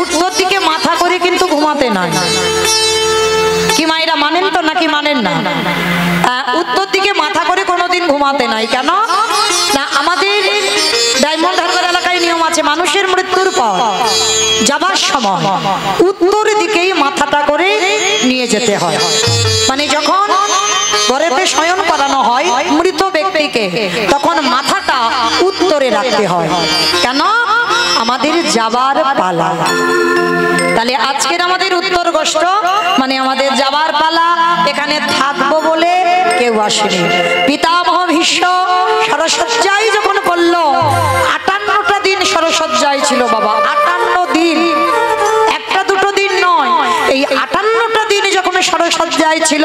উত্তর দিকে মাথা করে কিন্তু ঘুমাতে নাই। কি মায়েরা মানেন তো নাকি মানেন না? উত্তর দিকে মাথা করে কোনোদিন ঘুমাতে নাই। কেন না, আমাদের ডায়মন্ড হারবার এলাকায় নিয়ম আছে, মানুষের মৃত্যুর পর যাবার সময় উত্তর দিকেই মাথাটা করে নিয়ে যেতে হয়। মানে যখন ঘরেতে শয়ন করানো হয় মৃত ব্যক্তিকে, তখন মাথাটা উত্তরে রাখতে হয়। কেন? আমাদের যাবার পালা। তাহলে আজকের আমাদের উত্তর গোষ্ঠ মানে আমাদের যাবার পালা। এখানে থাকবো বলে কেউ আসেনি। পিতামহ ভীষ্ম সরসজ্জায় যখন বলল, 58টা দিন সরসজ্জায় ছিল বাবা, 58 দিন, একটা দুটো দিন নয়। এই 58টা দিন যখন সরসজ্জায় ছিল,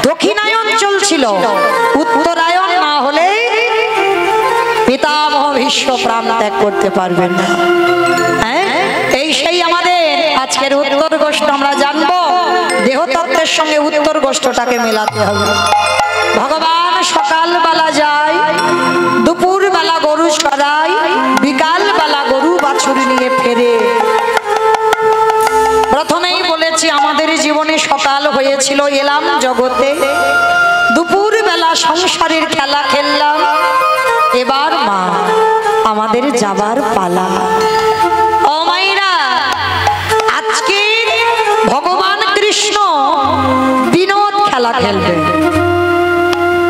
দক্ষিণায়ন চলছিল, উত্তরায়ণ না হলে পিতামহ ভীষ্ম প্রাণ ত্যাগ করতে পারবেন না। হ্যাঁ, এই সেই আমাদের আজকের উত্তর গোষ্ঠ। আমরা জানবো দেহতত্ত্বের সঙ্গে উত্তর গোষ্ঠটাকে মেলাতে হবে। ভগবান সকাল বেলা যায়, দুপুর বেলা গরু চড়ায়, বিকাল বেলা গরু বাছুর নিয়ে ফেরে। প্রথমেই বলেছি আমাদের জীবনে সকাল হয়েছিল, এলাম জগতে, দুপুর বেলা সংসারের খেলা খেললাম, এবার মা আমাদের যাবার পালা। ও মাইরা, আজকে ভগবান কৃষ্ণ বিনোদ খেলা খেলবে।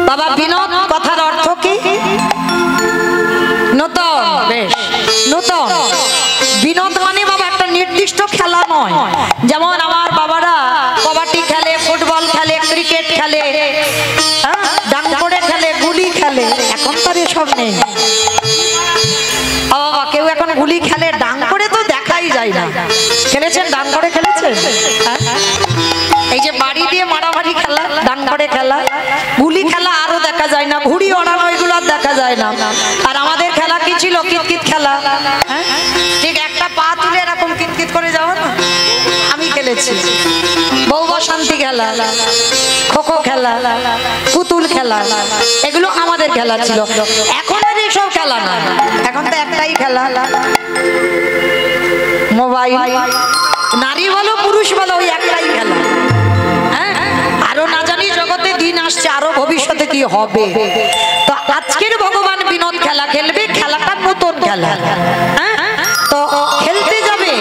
বাবা, বিনোদ কথার অর্থ কি? নতুন। বেশ, নতুন। বিনোদ মানে বাবা একটা নির্দিষ্ট খেলা নয়। যেমন আমার বাবারা কবাডি খেলে, ফুটবল খেলে, ক্রিকেট খেলে, ডাংকড়ে খেলে, গুলি খেলে। এখন তো এসব নেই বাবা। কেউ এখন গুলি খেলে, ডাংকড়ে তো দেখাই যায় না। খেলেছেন? ডাংকড়ে খেলেছেন? এই যে বাড়ি দিয়ে মারামারি খেলা, ডাংকড়ে খেলা, গুলি খেলা আরো দেখা যায় না, ঘুড়ি ওড়ানো এগুলো আর দেখা যায় না। আর আমাদের খেলা কি ছিল? কিতকিত খেলা। ঠিক একটা পা তুলে এরকম কিতকিত করে যাও না, আমি খেলেছি। বউ বসন্তি খেলা, খোখো খেলা, পুতুল খেলা, এগুলো আমাদের খেলা ছিল। এখন আর এসব খেলা না, এখন তো একটাই খেলা, মোবাইল। নারী বলো পুরুষ বলো, ওই একটাই খেলা। হ্যাঁ, আরো না জানি জগতে দিন আসছে, আরো ভবিষ্যতে কি হবে। তো আজকের ভগবান বিনোদ খেলা খেলবে, খেলাটা নতুন খেলা। হ্যাঁ, তো খেলতে যাবে,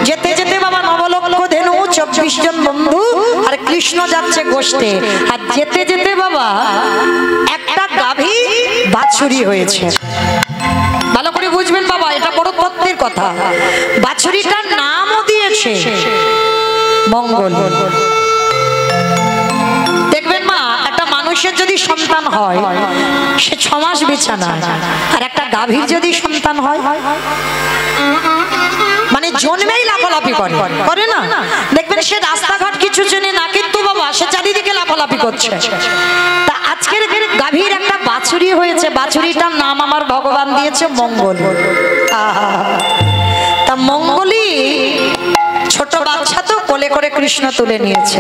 যেতে যেতে বাবা নবলক্ষ ধেনু 24 জন বন্ধু আর কৃষ্ণ যাচ্ছে গোষ্ঠে। আর যেতে যেতে বাবা একটা গাভী বাছুরি হয়েছে। ভালো করে বুঝবেন বাবা, এটা বড় তত্ত্বের কথা। বাছুরিটার নামও দিয়েছে মঙ্গল। দেখবেন মা, একটা মানুষের যদি সন্তান হয় সে 6 মাস বিছানা, আর একটা গাভীর যদি সন্তান হয় মানে জন্মেই লাফালাফি করে না। দেখবেন সে রাস্তাঘাট কিছু চেনে না, কিন্তু বাবা সে চারিদিকে লাফালাফি করছে। তা আজকের গাভীর একটা বাছুরি হয়েছে, বাছুরিটার নাম আমার ভগবান দিয়েছে মঙ্গল। তা মঙ্গলি ছোট বাচ্চা তো কোলে করে কৃষ্ণ তুলে নিয়েছে।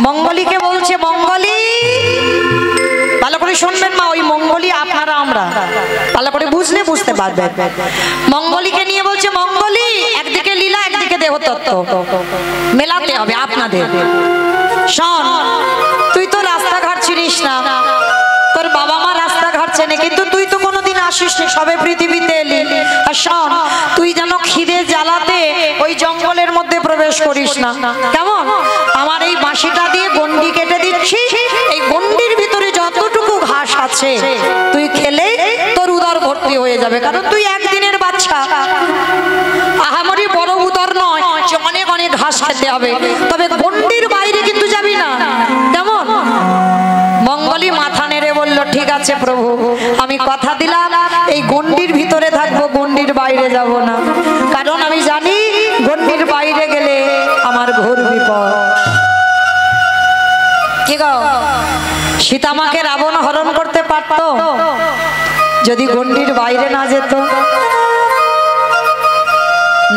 মঙ্গলিকে বলছে, মঙ্গলি, ভালো করে শুনবেন মা, ওই মঙ্গলি আপনারা আমরা ভালো করে বুঝলে বুঝতে পারবেন। মঙ্গলিকে নিয়ে বলছে, মঙ্গলি, একদিকে লীলা একদিকে দেহতত্ত্ব মেলাতে হবে আপনাদের। শোন, তুই তো রাস্তাঘাট চিনিস না, তোর বাবা মা রাস্তাঘাট চেনে, কিন্তু তুই তো কোনোদিন আসিস নি, সবে পৃথিবীতে এলি। আর শোন, তুই যেন খিদে জ্বালাতে ওই জঙ্গলের মধ্যে প্রবেশ করিস না, কেমন? আমার এই বাঁশিটা দিয়ে গন্ডি কেটে দিচ্ছি, এই গন্ডির ভিতরে যতটুকু ঘাস আছে তুই খেলে তোর উদর ভর্তি হয়ে যাবে, কারণ তুই একদিনের বাচ্চা। আহামরি বড় উদর নয় যে অনেক অনেক ঘাস খেতে হবে, তবে গন্ডির বাইরে কিন্তু যাবি না, কেমন? মঙ্গলি মাথা নেড়ে বলল, ঠিক আছে প্রভু, আমি কথা দিলাম এই গন্ডির ভিতরে থাকবো, গন্ডির বাইরে যাব না, কারণ আমি জানি গন্ডির বাইরে গেলে আমার ঘোর বিপদ। কি গো, সীতামাকে রাবণ হরণ করতে পারত যদি গন্ডির বাইরে না যেত?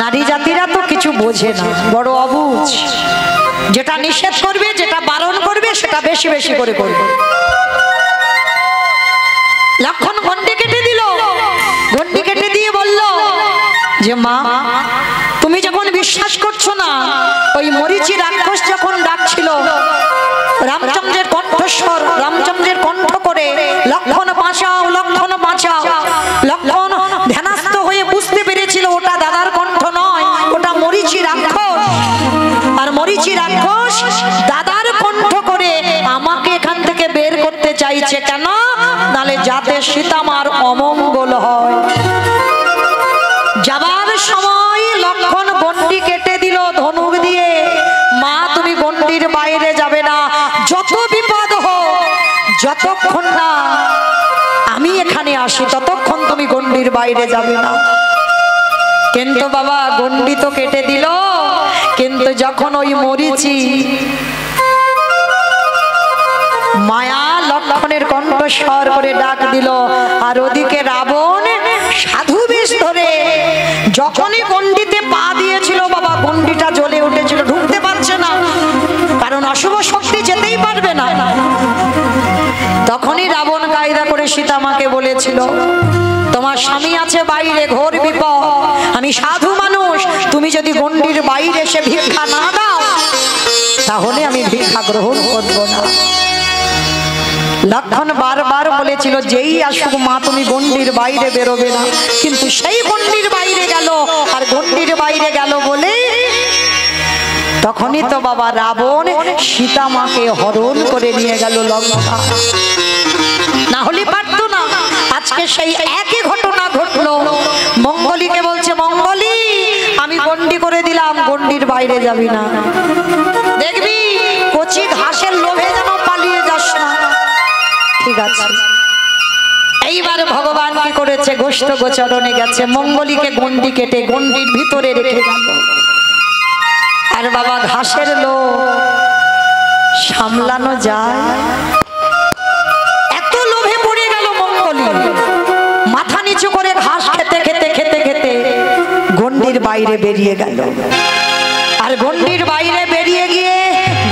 নারী জাতিরা তো কিছু বোঝে না, বড় অবুঝ। যেটা নিষেধ করবে, যেটা বারণ করবে, সেটা বেশি বেশি করে করবে। লক্ষণ গন্ডি কেটে দিল, গন্ডি কেটে দিয়ে বলল যে মা, তুমি যখন বিশ্বাস করছো না, ওই মরিচি রাক্ষস যখন ডাকছিল রামচন্দ্রের কণ্ঠস্বর, রামচন্দ্রের কণ্ঠ করে লক্ষণ বাঁচাও, লক্ষণ বাঁচাও, লক্ষণ ধ্যানস্থ হয়ে বুঝতে পেরেছিল ওটা দাদার কণ্ঠ নয়, ওটা মরিচি রাক্ষস। আর মরিচি রাক্ষস দাদার কণ্ঠ করে আমাকে এখান থেকে বের করতে চাইছে, কেন? নালে যাতে সীতামার অমঙ্গল হয়। যাবার সময় লক্ষণ গন্ডি কেটে দিল ধনুক দিয়ে, মা তুমি গন্ডির বাইরে যাবে না, যত বিপদ হোক, যতক্ষণ না আমি এখানে আসি ততক্ষণ তুমি গন্ডির বাইরে যাবে না। কিন্তু বাবা গন্ডি তো কেটে দিল, কিন্তু যখন ওই মরিচি মায়া লক্ষণের কণ্ঠস্বর করে ডাক দিল, আর ওদিকে রাবণ সাধু বেশ ধরে যখনই গন্ডিতে পা দিয়েছিল বাবা, গন্ডিটা জ্বলে উঠেছিল, ঢুকতে পারছে না, কারণ অশুভ শক্তি যেতেই পারবে না। তখনই রাবণ কায়দা করে সীতামাকে বলেছিল, তোমার স্বামী আছে বাইরে, ঘোর বিপদ, আমি সাধু মানুষ, তুমি যদি গন্ডির বাইরে এসে ভিক্ষা না দাও তাহলে আমি ভিক্ষা গ্রহণ করব না। লক্ষণ বারবার বলেছিল যেই আসুক মা তুমি গন্ডির বাইরে বেরোবে না, কিন্তু সেই গন্ডির বাইরে গেল, আর গন্ডির বাইরে গেল বলে তখনই তো বাবা রাবণ সীতামাকে হরণ করে নিয়ে গেল লঙ্কা। না হলে পারতো না। আজকে সেই একই ঘটনা ঘটলো। মঙ্গলীকে বলছে, মঙ্গলী আমি গন্ডি করে দিলাম, গন্ডির বাইরে যাবি না, দেখবি কচি ঘাসের লোভে যেন পালিয়ে যাস না। ঠিক আছে। এইবার ভগবান কি করেছে, গোষ্ঠ গোচরণে গেছে, মঙ্গলীকে গন্ডি কেটে গন্ডির ভিতরে রেখে গেল। আর বাবা ঘাসের লোভ সামলানো যায়? এত লোভে পড়ে গেল মঙ্গলী, মাথা নিচু করে ঘাস খেতে খেতে খেতে খেতে গন্ডির বাইরে বেরিয়ে গেল। আর গন্ডির বাইরে বেরিয়ে গিয়ে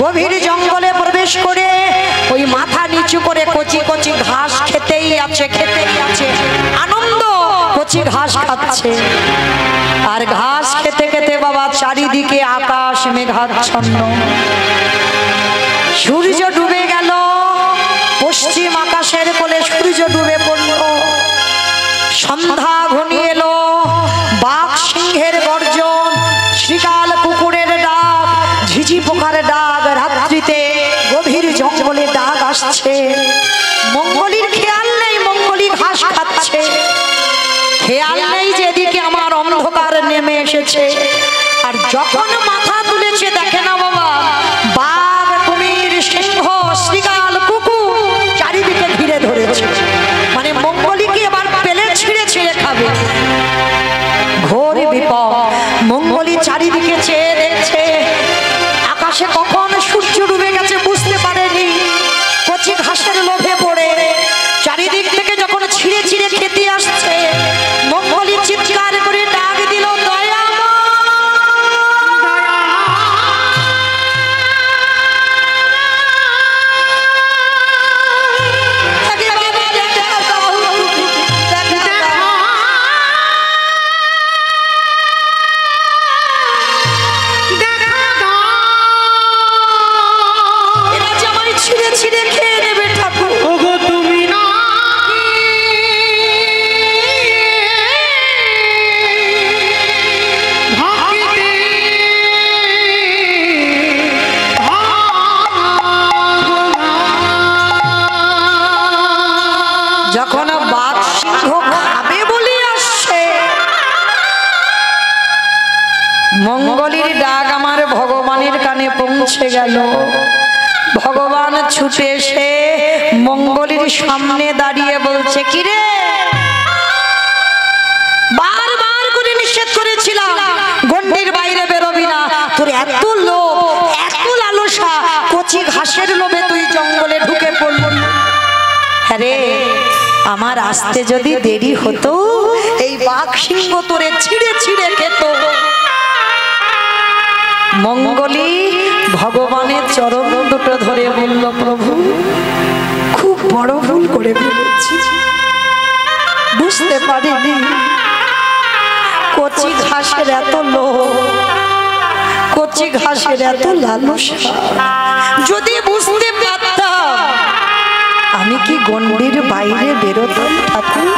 গভীর জঙ্গলে প্রবেশ করে ওই মাথা নিচু করে কচি কচি ঘাস খেতেই আছে, খেতেই আছে, আনন্দ কচি ঘাস খাচ্ছে। আর ঘাস খেতে খেতে বাবা চারিদিকে আকাশ মেঘাচ্ছন্ন, সূর্য ডুবে গেল, পশ্চিম আকাশের কোলে সূর্য ডুবে পড়ল, সন্ধ্যা ঘনিয়ে এলো, বাঘ সিংহের গর্জন, শ্রীকাল কুকুরের ডাক, ঝিঝি পোকার ডাক, রাত্রিতে গভীর জঙ্গলে ডাক আসছে। মঙ্গলীর খেয়াল নেই, মঙ্গলী ঘাস খাচ্ছে, খেয়াল নেই যেদিকে আমার অন্ধকার নেমে এসেছে। আর যখন মাথা তুলেছে দেখে না বাবা, বাঘ, কুমির, সিংহ, শ্রীকাল, কুকুর চারিদিকে ঘিরে ধরেছে, মানে মঙ্গলীকে এবার পেলে ছিঁড়ে ছিঁড়ে খাবে। ঘোর বিপদ। মঙ্গলী চারিদিকে চেয়ে দেখছে, আকাশে কখন সূর্য ডুবে গেছে বুঝতে পারেনি, কচি ঘাসের লোভে পড়ে চারিদিক থেকে যখন ছিঁড়ে ছিঁড়ে খেতে আসছে, মঙ্গলী চিৎকার করে ডাক দিল, দয়া ছিঁড়ে ছিঁড়ে খেয়ে নেবে ঠাকুর। যখন বাঘ সিংহ খাবে বলে আসছে, মঙ্গলীর ডাক আমার ভগবানের কানে পৌঁছে গেল। ভগবান ছুটে এসে মঙ্গলীর সামনে দাঁড়িয়ে বলছে, কিরে, বারবার করে নিষেধ করেছিলাম গন্ডির বাইরে বেরোবি না, তোর এত লোভ, এত লালসা, কচি ঘাসের লোভে তুই জঙ্গলে ঢুকে পড়লি। আরে আমার আসতে যদি দেরি হতো, এই বাঘ সিংহ তোরে ছিঁড়ে ছিঁড়ে খেত। মঙ্গলী ভগবানের চরণ দুটো ধরে বলল, প্রভু খুব বড় ভুল করে ফেলেছি, বুঝতে পারিনি কচি ঘাসের এত লোভ, কচি ঘাসের এত লালসা, যদি বুঝতে পারতাম আমি কি গণ্ডির বাইরে বেরোতাম ঠাকুর।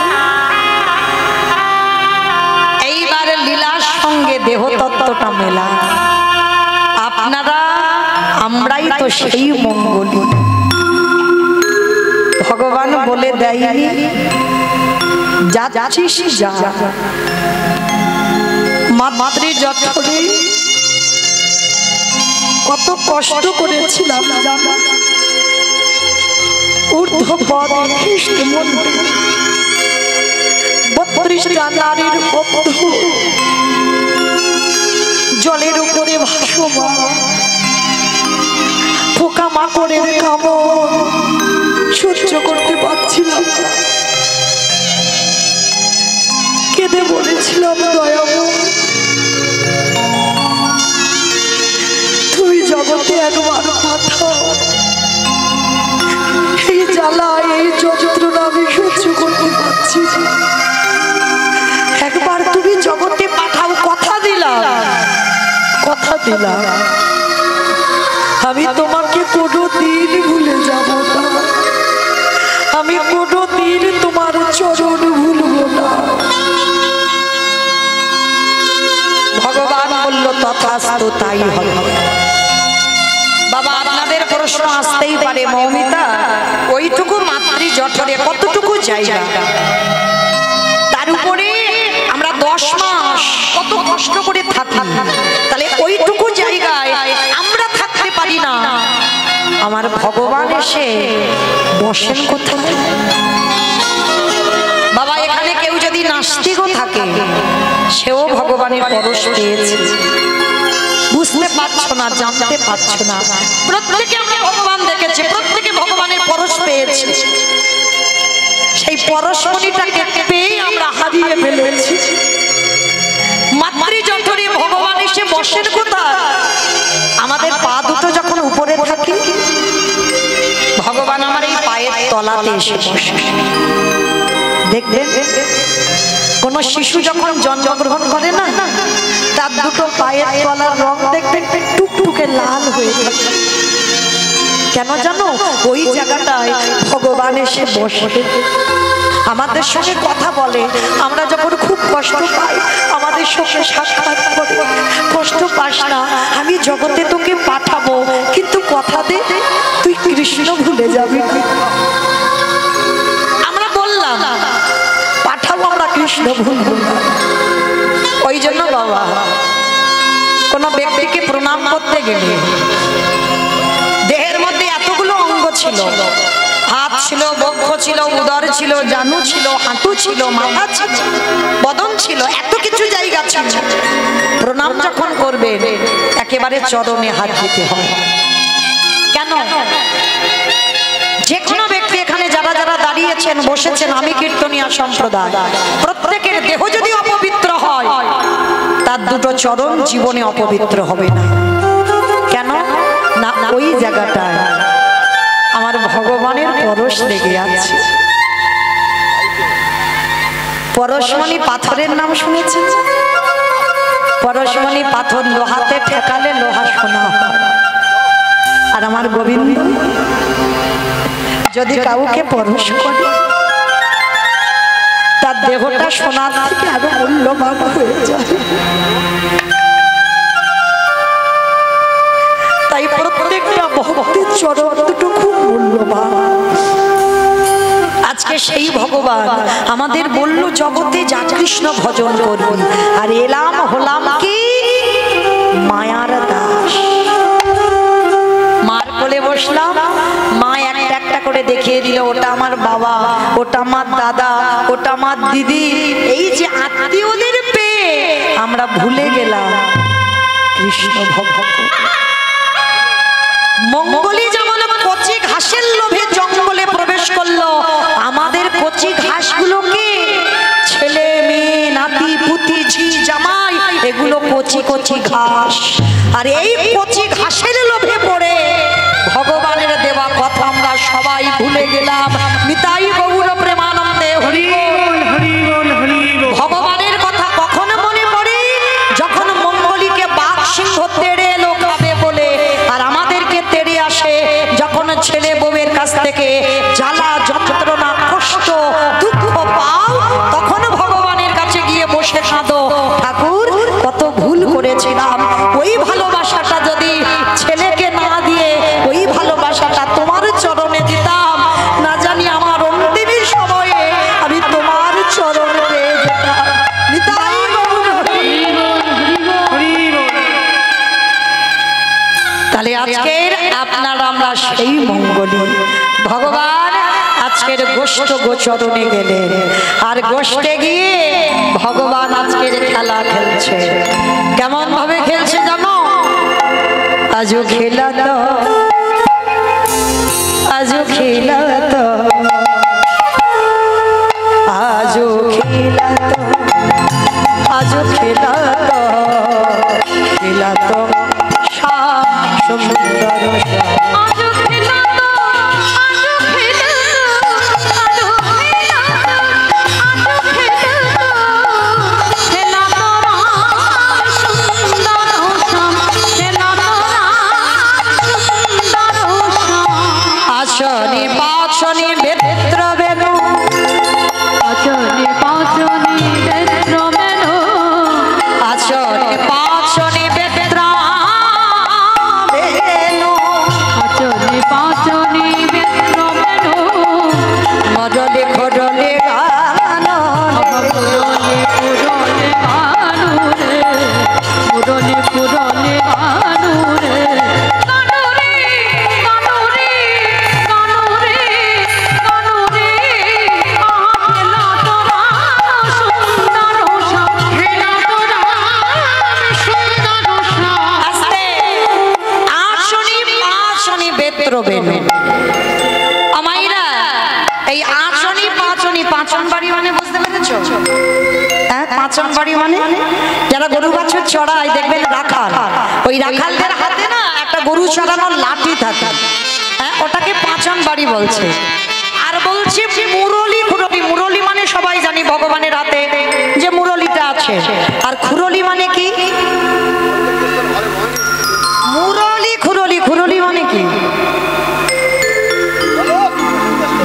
এইবার লীলার সঙ্গে দেহ তত্ত্বটা মেলা। আপনারা আমরাই তো সেই মঙ্গলী। ভগবান বলে দেয়নি যাচ্ছিস যা, মাতৃ জঠরে কত কষ্ট করেছিলাম জানো। ঊর্ধ্বপদ খ্রিস্ট মন্দির 32টা নারীর বদ্ধ জলের উপরে ভাসমান, পোকা মাকড়ের কামড় সহ্য করতে পারছিলাম। কেঁদে বলেছিলাম দয়াময় তুমি জগতে একবার পাঠাও, এই জ্বালা এই যন্ত্রণা আমি সহ্য করতে পারছি। একবার তুমি জগতে পাঠাও, কথা দিলাম, কথা দিলাম আমি তোমাকে কোনোদিন ভুলে যাব না, আমি কোনোদিন তোমার চরণ ভুলব না। ভগবান বলল তথাস্তু, তাই হবে। বাবা আপনাদের প্রশ্ন আসতেই পারে, মৌমিতা ওইটুকু মাতৃ জঠরে কতটুকু জায়গা, তার উপরে আমরা 10 মাস কত কষ্ট করে থাকি, তাহলে ওইটুকু জায়গায় আমরা থাকতে পারি না, আমার ভগবান এসে বসেন কোথায়? বাবা এখানে কেউ যদি নাস্তিকও থাকে সেও ভগবানের পরশ পেয়েছে। বুঝতে পারছো না, জানতে পারছো না, প্রত্যেকে আমরা ভগবান দেখেছি, প্রত্যেকে ভগবানের পরশ পেয়েছে। সেই পরশমণিটাকে পেয়ে আমরা হারিয়ে ফেলেছি। মাতৃ জঠরে ভগবান এসে বসেন কোথায়? আমাদের পা দুটো যখন উপরে থাকে ভগবান আমার এই পায়ের তলাতে এসে বসে। দেখবেন কোন শিশু যখন জন্মগ্রহণ করে না, তার দুটো পায়ের তলার রং দেখবেন টুকটুকে লাল হয়ে থাকে। কেন জানো? ওই জায়গাটায় ভগবান এসে বসে আমাদের সঙ্গে কথা বলে। আমরা যখন খুব কষ্ট পাই আমাদের সঙ্গে সাক্ষাৎ করে, কষ্ট পাস না, আমি জগতে তোকে পাঠাবো, কিন্তু কথা দে তুই কৃষ্ণ ভুলে যাবি না। আমরা বললাম পাঠাবো, আমরা কৃষ্ণ ভুলব না। ওই জন্য বাবা কোন ব্যক্তিকে প্রণাম করতে গেলে দেহের মধ্যে এতগুলো অঙ্গ ছিল, হাত ছিল, বক্ষ ছিল, উদর ছিল, জানু ছিল, হাঁটু ছিল, মাথা ছিল, বদন ছিল, এত কিছু জায়গা ছিল। প্রণাম যখন করবে একেবারে চরণে হাত দিতে হয়। কেন? যে কোনো ব্যক্তি এখানে যারা যারা দাঁড়িয়েছেন বসেছেন, আমি কীর্তনিয়া সম্প্রদায়, প্রত্যেকের দেহ যদি অপবিত্র হয় তার দুটো চরণ জীবনে অপবিত্র হবে না। কেন না? ওই জায়গাটায় আমার ভগবানের পরশ লেগে আছে। পরশমণি পাথরের নাম শুনেছেন? পরশমণি পাথর লোহাতে ঠেকালে লোহা সোনা হয়। আর আমার গোবিন্দ যদি কাউকে পরশ করে তার দেহটা সোনার থেকে আরো মূল্যবান হয়ে যায়। তাই প্রত্যেকটা ভক্তের চরণ দুটো খুব মূল্যবান। আজকে সেই ভগবান আমাদের বলল জগতে যা কৃষ্ণ ভজন করবি, আর এলাম হলাম কি মায়ার দাস। মার কোলে বসলাম, মা একটা একটা করে দেখিয়ে দিল, ওটা আমার বাবা, ওটা আমার দাদা, ওটা আমার দিদি। এই যে আত্মীয়দের পেয়ে আমরা ভুলে গেলাম কৃষ্ণ ভগবান। মঙ্গলী যেমন কচি ঘাসের লোভে জঙ্গলে প্রবেশ করলো, আমাদের কচি ঘাসগুলোকে ছেলে মেয়ে নাতি পুতি ঝি জামাই এগুলো কচি কচি ঘাস, আর এই কচি ঘাসের লোভে পড়ে ভগবানের দেওয়া কথা আমরা সবাই ভুলে গেলাম। নিতাই গৌর প্রেমানন্দে হরি বল, হরি বল, হরি বল। ভগবানের কথা কখন মনে পড়ে? যখন মঙ্গলীকে বাঘ সিংহ তেড়ে এলো করেছিলাম, ওই ভালোবাসাটা যদি ছেলেকে না দিয়ে ওই ভালোবাসাটা তোমার চরণে দিতাম, না জানি আমার অন্তিম সময়ে আমি তোমার চরণ পেয়ে যেতাম। তাহলে আজকের আপনার আমরা সেই মঙ্গলী ভগবান আজকের গোষ্ঠ গোচরণে গেলেন, আর গোষ্ঠে গিয়ে ভগবান আজকের খেলা খেলছে। কেমন ভাবে খেলছে জানো? আজও খেলা তো, আজও খেলা তো, আজও খেলা তো, আজও খেলা তো, খেলা তো সুন্দর আচনি পাচনি বেত্র বেনু, আচনি পাচনি বেত্র বেনু, আচনি পাচনি বেত্র বেনু, আচনি পাচনি বেত্র বেনু, মডলে খডলে গান, মুরলে পুরলে গানু রে, মুরলে পুরলে গানু রে, এই আচনি পাচনি, পাচন বাড়ি মানে বুঝতে পেরেছো? হ্যাঁ, পাচন বাড়ি মানে যারা গরু বাছুর চড়ায় দেখবেন রাখাল, ওই রাখালদের হাতে না একটা গরু চড়ানোর লাঠি থাকে, হ্যাঁ ওটাকে পাচন বাড়ি বলছে। আর বলছে মুরলি খুরলি, মুরলি মানে সবাই জানি ভগবানের হাতে যে মুরলিটা আছে, আর খুরলি মানে কি? মুরলি খুরলি, খুরলি মানে কি?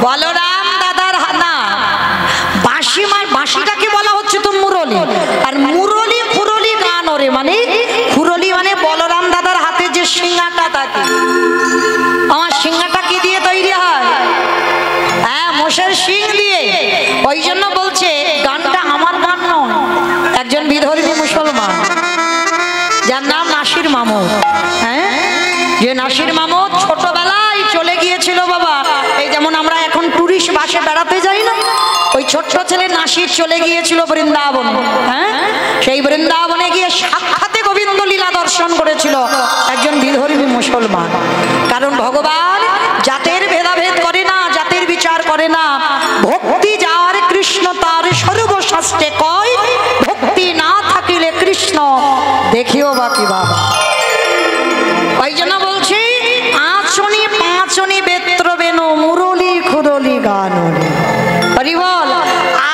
বলরাম দাদার হানা বাঁশি, বাঁশিটাকে বলা হচ্ছে তো মুরলি, আর মুরলি খুরলি গান ওরে মানে খুরলি মানে বলরাম দাদার হাতে যে সিংহাটা থাকে। আমার সিংহাটা কি দিয়ে তৈরি হয়? হ্যাঁ, মোষের শিং দিয়ে। ওই জন্য বলছে গানটা আমার গান নয়, একজন বিধর্মী মুসলমান যার নাম নাসির মামুদ, হ্যাঁ, যে নাসির মামুদ ছোটবেলায় চলে গিয়েছিল বাবা, এই যেমন আমরা এখন টুরিস্ট বাসে বেড়াতে যাই না, ওই ছোট্ট ছেলে নাসির চলে গিয়েছিল বৃন্দাবন। হ্যাঁ, সেই বৃন্দাবনে গিয়ে সাক্ষাতে গোবিন্দ লীলা দর্শন করেছিল একজন বিধর্মী মুসলমান। কারণ ভগবান জাতের ভেদাভেদ করে না, জাতের বিচার করে না। ভক্তি যার কৃষ্ণ তার সর্বশাস্ত্রে কয়, ভক্তি না থাকিলে কৃষ্ণ দেখিও বা কি বাবা। ওই জন্য বলছি আচনি পাচনি বেত্র বেনু, মুরলি খুরলি গান। হরিবল।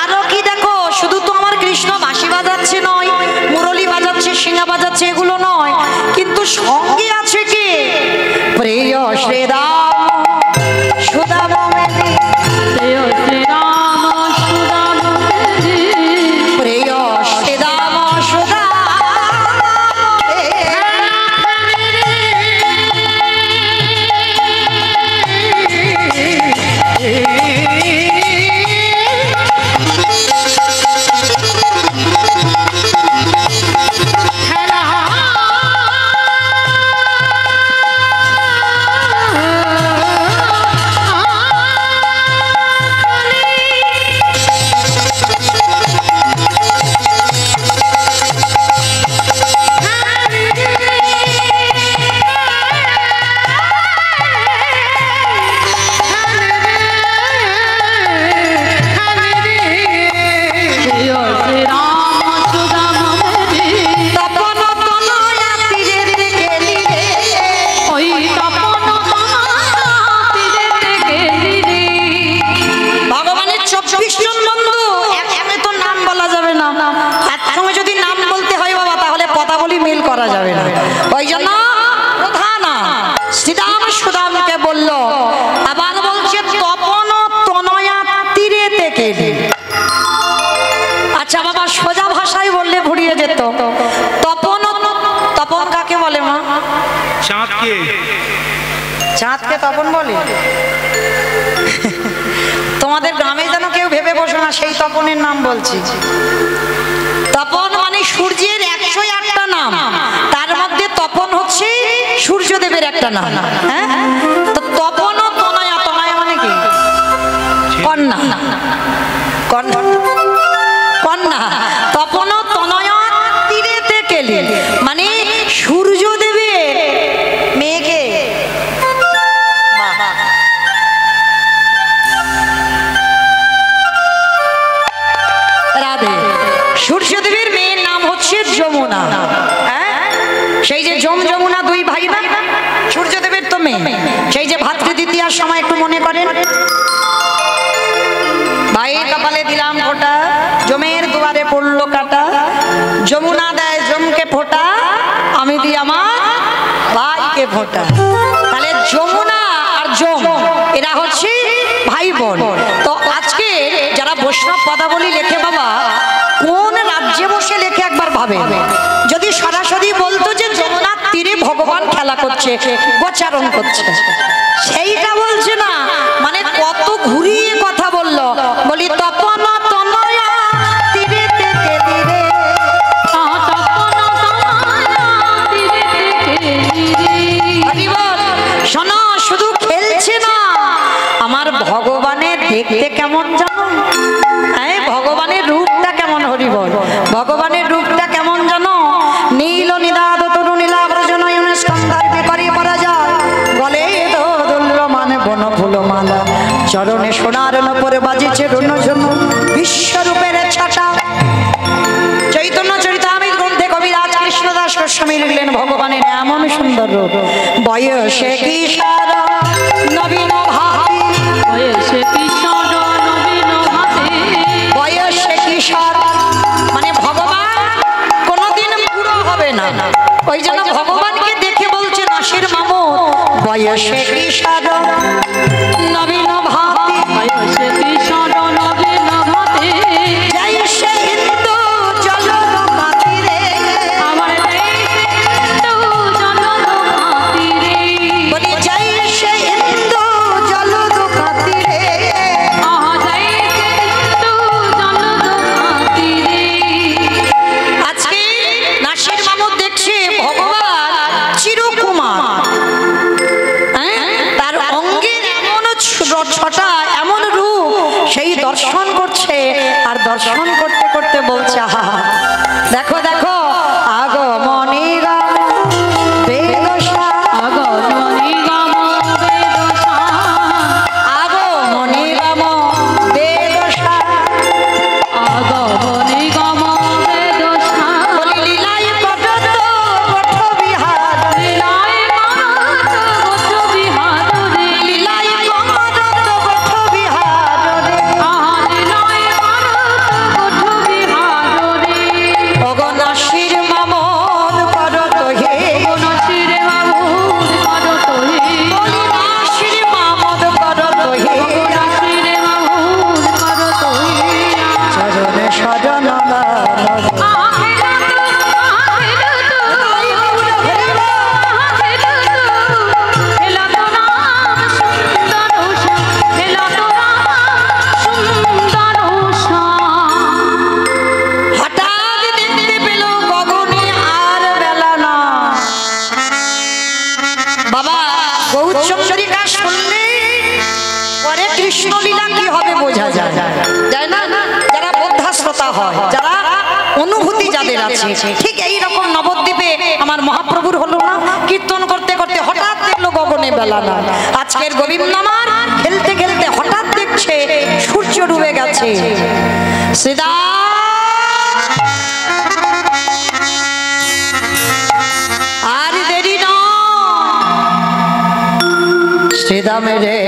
আরো কি দেখো, শুধু তো আমার কৃষ্ণ বাঁশি বাজাচ্ছে নয়, মুরলি বাজাচ্ছে, সিংহা বাজাচ্ছে, এগুলো নয়, কিন্তু সঙ্গে আছে কি? প্রিয় শ্রীরাম সুদাম মেদি, প্রিয় শ্রীরাম সুদাম মেদি, প্রিয় শ্রীরাম সুদাম। আচ্ছা বাবা, সোজা ভাষায় বললে ভুলিয়ে যেত। তপন চাঁদকে চাঁদকে তপন বলে? তোমাদের গ্রামে যেন কেউ ভেবে বসো না সেই তপনের নাম বলছি। তপন মানে সূর্যের 101টা নাম, তার মধ্যে তপন হচ্ছে সূর্যদেবের একটা নাম। হ্যাঁ, তো তপন ও তনয়া, তনয়া মানে কি? কন্যা, কন্যা, কন্যা। তপন ও তনয়া তীরেতে কেলি মানে সূর্যদেবের মেয়েকে। রাধে। সূর্যদেবের মেয়ের নাম হচ্ছে যমুনা। সেই যে যমুনা দুই ভাই না, সূর্যদেবের তো মেয়ে। সেই যে ভাতৃদ্বিতীয়ার সময় একটু মনে করেন, ভাইয়ের কপালে দিলাম ফোঁটা, জমের দুয়ারে পড়লো কাটা, যমুনা দেয় জমকে ফোঁটা, আমি দিই আমার ভাইকে ফোঁটা। তাহলে যমুনা আর যম এরা হচ্ছে ভাই বোন। তো আজকে যারা বৈষ্ণব পদাবলী লেখে বাবা, কোন রাজ্যে বসে লেখে একবার ভাবে। যদি সরাসরি বলতো যে যমুনার তীরে ভগবান খেলা করছে, গোচারণ করছে, সেইটা বলছে না, মানে কত ঘুরিয়ে কথা বললো। বলি তপন তনয়া তীরে থেকে তীরে, শোনো শুধু খেলছে না, আমার ভগবানের দেখতে কেমন জানো? হ্যাঁ, ভগবানের রূপটা কেমন? হরি বল। ভগবানের রূপটা কেমন জানো? নীল নিদাদ তরু নীলাব্রজ নয়ন স্কন্ধার বিকরি পরাজয়, গলে দোদুল্য মানে বন ফুল মালা, চরণে সোনার নপরে বাজিছে রুনঝুন, বিশ্বরূপের ছাটা। চৈতন্য চরিতামৃত গ্রন্থে কবিরাজ কৃষ্ণদাস গোস্বামী লিখলেন ভগবানের এমন সুন্দর রূপ। বয়সে কিশোর নবীন ভাতি, বয়সে কিশোর নবীন ভাতি, বয়সে কিশোর মানে ভগবান কোনোদিন বুড়ো হবে না। ওই জন্য ভগবানকে দেখে বলছে নাসির মামুদ, বয়সে কিশোর নবীন ভাতি, বয়সে কিশোর নবীন ভাতি, জয় সে হিন্দু জলদ কাতিরে, আমার হিন্দু জলদ কাতিরে, বলি জয় সে হিন্দু জলদ কাতিরে, আহা জয় সে হিন্দু জলদ কাতিরে। আজকে নাসির মামুদ দেখছে ভগবান চিরকুমার, তার অঙ্গের এমন ছটা, এমন রূপ, সেই দর্শন করছে। আর দর্শন করতে করতে বলছে, আহা দেখো দেখো, আগমনী গাম বেদশা, আগমনী গাম বেদশা, আগমনী গাম বেদশা, আগমনী গাম বেদশা, বলি লীলাই কটত গোঠ বিহার, লীলাই কটত গোঠ বিহার রে, লীলাই কটত গোঠ বিহার রে, আহা লীলাই কটত গোঠ বিহার রে, ওগো নাসির মামুদ করত হে, ওগো নাসির মামুদ করত হে, বলি নাসির মামুদ করত হে, ওগো নাসির মামুদ করত হে, চরণে সজন হঠাৎ দেখতে পেল গগনে আর বেলা না। বাবা গৌরচন্দ্রিকা শুনলে পরে কৃষ্ণলীলা কি হবে বোঝা যায়, যায় না? যারা বোদ্ধা শ্রোতা হয়, যারা অনুভূতি যাদের আছে, ঠিক এইরকম নবদ্বীপে আমার মহাপ্রভুর হলো না, কীর্তন করতে করতে হঠাৎ দেখলো গগনে বেলা না। আজকের গোবিন্দ আমার খেলতে খেলতে হঠাৎ দেখছে সূর্য ডুবে গেছে। সীতা আর দেরি না, শ্রীদাম রে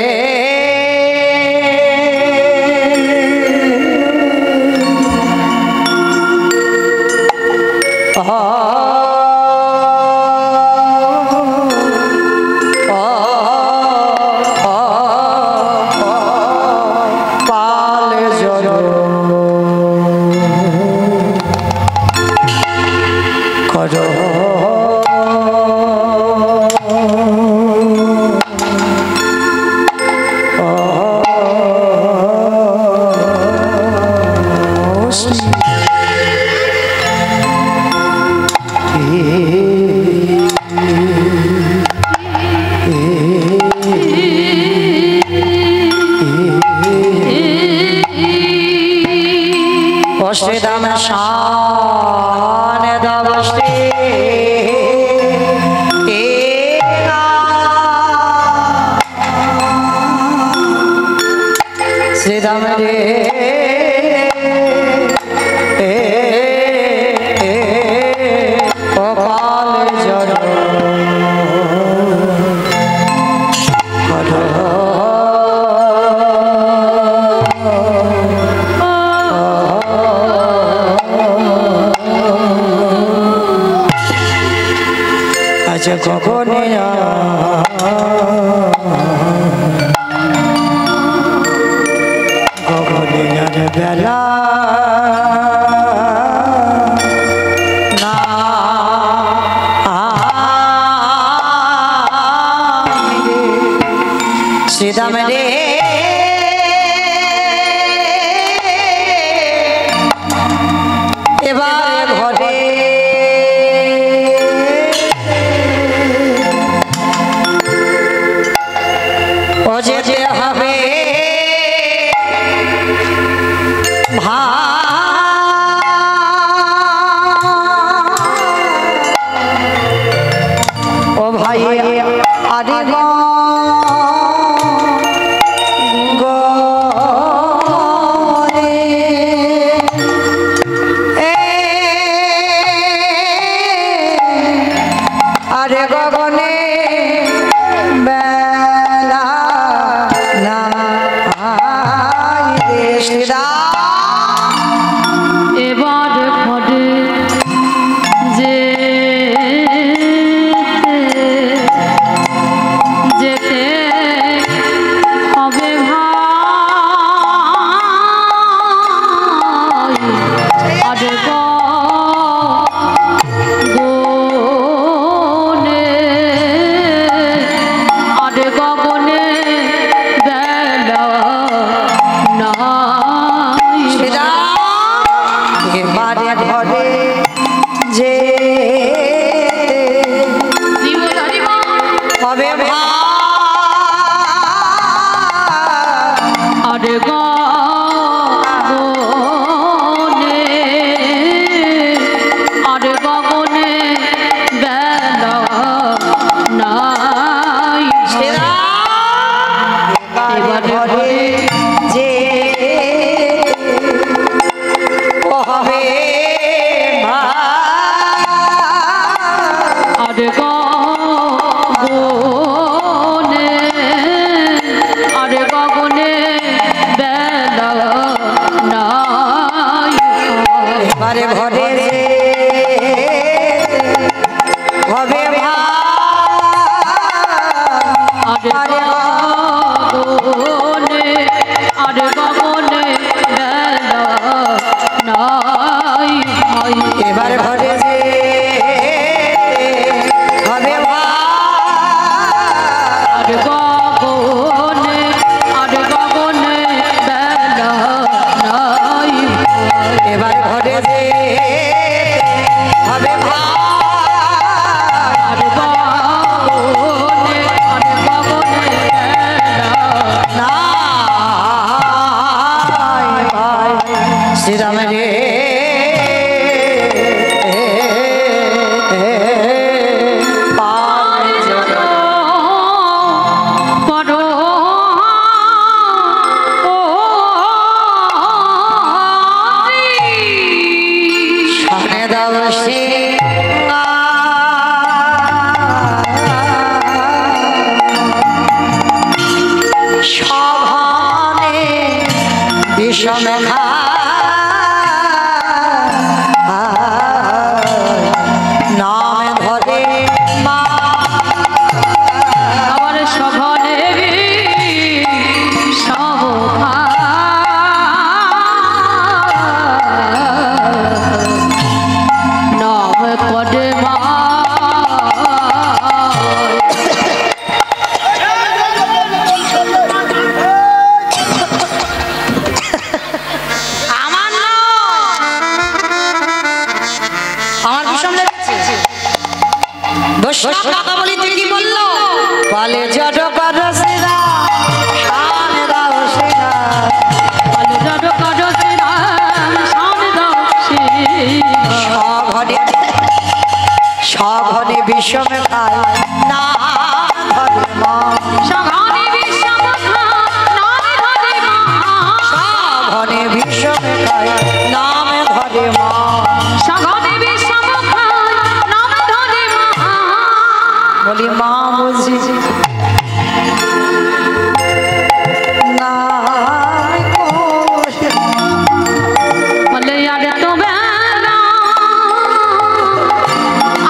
शान दवश्री श्रीराम रे गगनिया गगनियार बेला ना श्रीराम रे एबार घरे যেতে হবে ও ভাই আরে আরে গগনে এবার ঘরে যেতে হবে ভাই আরে গগনে আরে গগনে বেলা নাই এবারে ঘরে যে হবে আরে গগনে আরে গগনে বেলা নাই এবারে ঘরে যে হবে আরে গগনে আরে গগনে বেলা নাই এবারে ঘরে যে হবে আরে গগনে আরে গগনে বেলা নাই এবারে ঘরে যে হবে আরে গগনে আরে গগনে বেলা নাই এবারে ঘরে যে হবে আরে গগনে আরে গগনে বেলা নাই শ্রীরাম রে বিষমেখা নাম ধরে মা আমার সঘনে সভা নাম করে মা কথা বলি তুই কি বললো বলে জড় কর শ্রীরা শান দাও শ্রীরা বলে জড় কর শ্রীরা শান দাও শ্রীরা বিষমে খায় না ধরে মা সঘনে বিষম নাম ধরে মা সঘনে বিষমে খায় নাম ধরে মা সঘনে বিষম নাম ধরে মা বলি মা বুঝি না বলে আর তো বেলা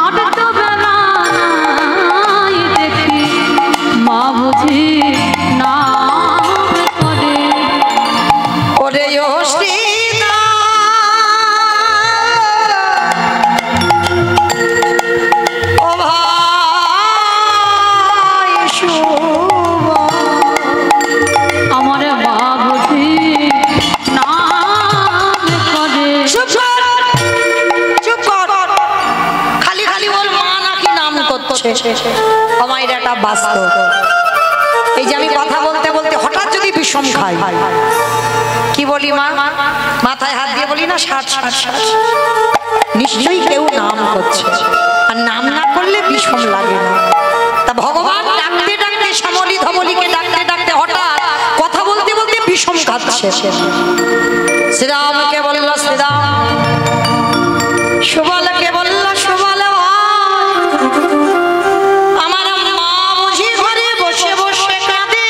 আর তো বেলা দেখি মা বুঝি না করে ওরে ও শ্রীদা ও ভাই শুভা আমার মা বুঝি না করে চুপ কর চুপ কর খালি খালি ওর মা নাকি নাম করছে আমার এটা বাস্তব এই যে আমি কথা বলতে বলতে হঠাৎ যদি বিষম খাই কি বলি মা মাথায় হাত দিয়ে বলি না 60 নিশ্চয়ই কেউ নাম করছে আর নাম না করলে বিষম লাগে না তা ভগবান ডাকতে ডাকতে শ্যামলী ধবলীকে ডাকতে ডাকতে হঠাৎ কথা বলতে বলতে বিষম খাচ্ছে শ্রীরামকে বলল শ্রীরাম সুবলকে বলল সুবল আমার মা বুঝি ঘরে বসে বসে কাঁদে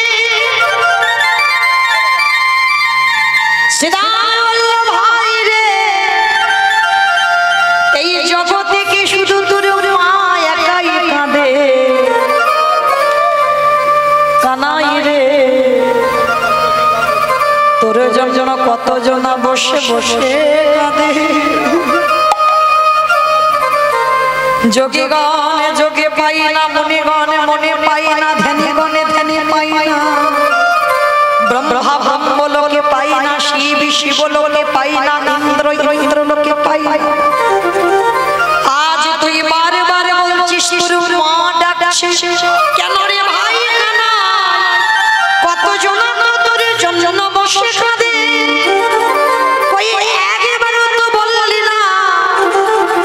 শ্রীরাম বলল ভাই রে এই জগতে কি শুধু তোর মা একাই কাঁদে কানাই রে তোর জন্য কতজন বসে বসে কাঁদে যোগীগণে যোগে পাই না মুনিগণে মনে পাই না ধ্যানীগণে ধ্যানে পাই না ব্রহ্মা ব্রহ্মলোকে পাই না শিব শিবলোকে পাই না ইন্দ্র ইন্দ্রলোকে পাই না আজ তুই বারবার বলছিস তোর মা ডাকছে কেন রে ভাই কানা কতজন তো তোর জন্য বসে কাঁদে কই একবারও তো বললি না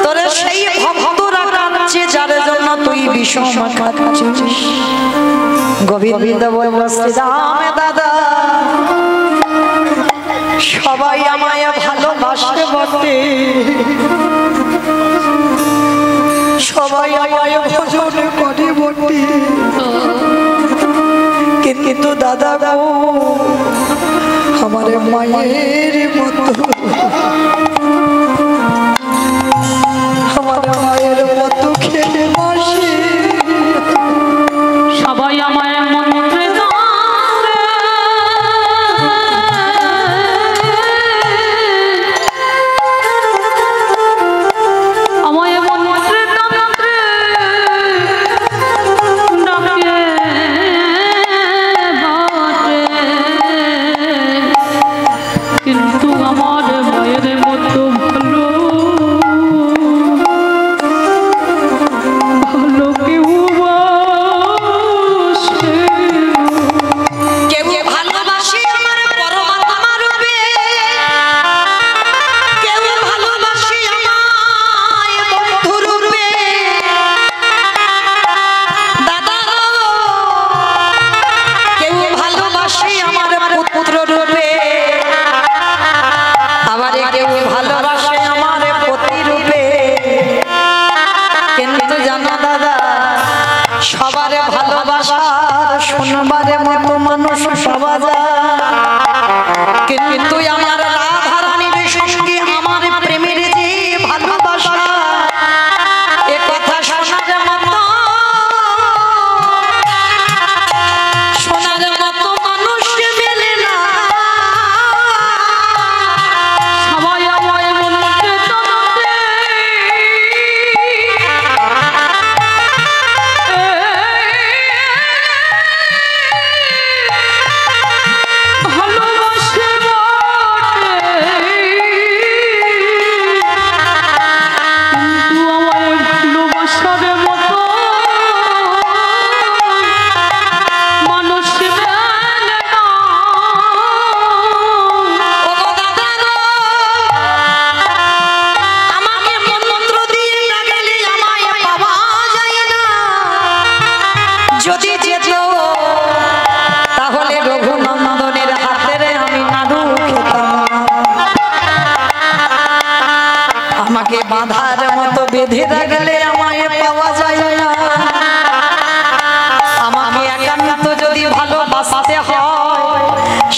তোর সেই ভক্তরা কাঁদছে যার জন্য তুই বিষম খাচ্ছিস গোবিন্দ বলল শ্রীরাম দাদা সবাই আমায় ভালোবাসে বটে সবাই আমায় ভজন করে বটে কিন্তু দাদা গো আমার মায়ের মতো আমার মায়ের মতো খেলে বসে সবাই আমায় মন্ত্রে আমায় মন্ত্রে ডাকে বাটে কিন্তু আমার মায়ের মতো ভালো ভালো কেউ বাসে কেউ ভালোবাসে আমার পরমাত্মা রূপে কেউ ভালোবাসে আমায় বন্ধু রূপে দাদা কেউ ভালোবাসে আমার পুত্র রূপে আবার কেউ ভালোবাসে আমার পতি রূপে কিন্তু জানো দাদা সবার ভালোবাসা শুনবার মতো মানুষ পাওয়া যায় কিন্তু আমার রাধা রানীর সঙ্গে আমার প্রেমের যে ভালোবাসা এ কথা শোনার মতো মানুষ মেলে না সবাই আমায় মন্ত্রে ভালোবাসে আমাকে বাঁধার মতো বেঁধে রাখলে আমায় পাওয়া যায় না। আমাকে একান্ত যদি ভালোবাসতে হয়,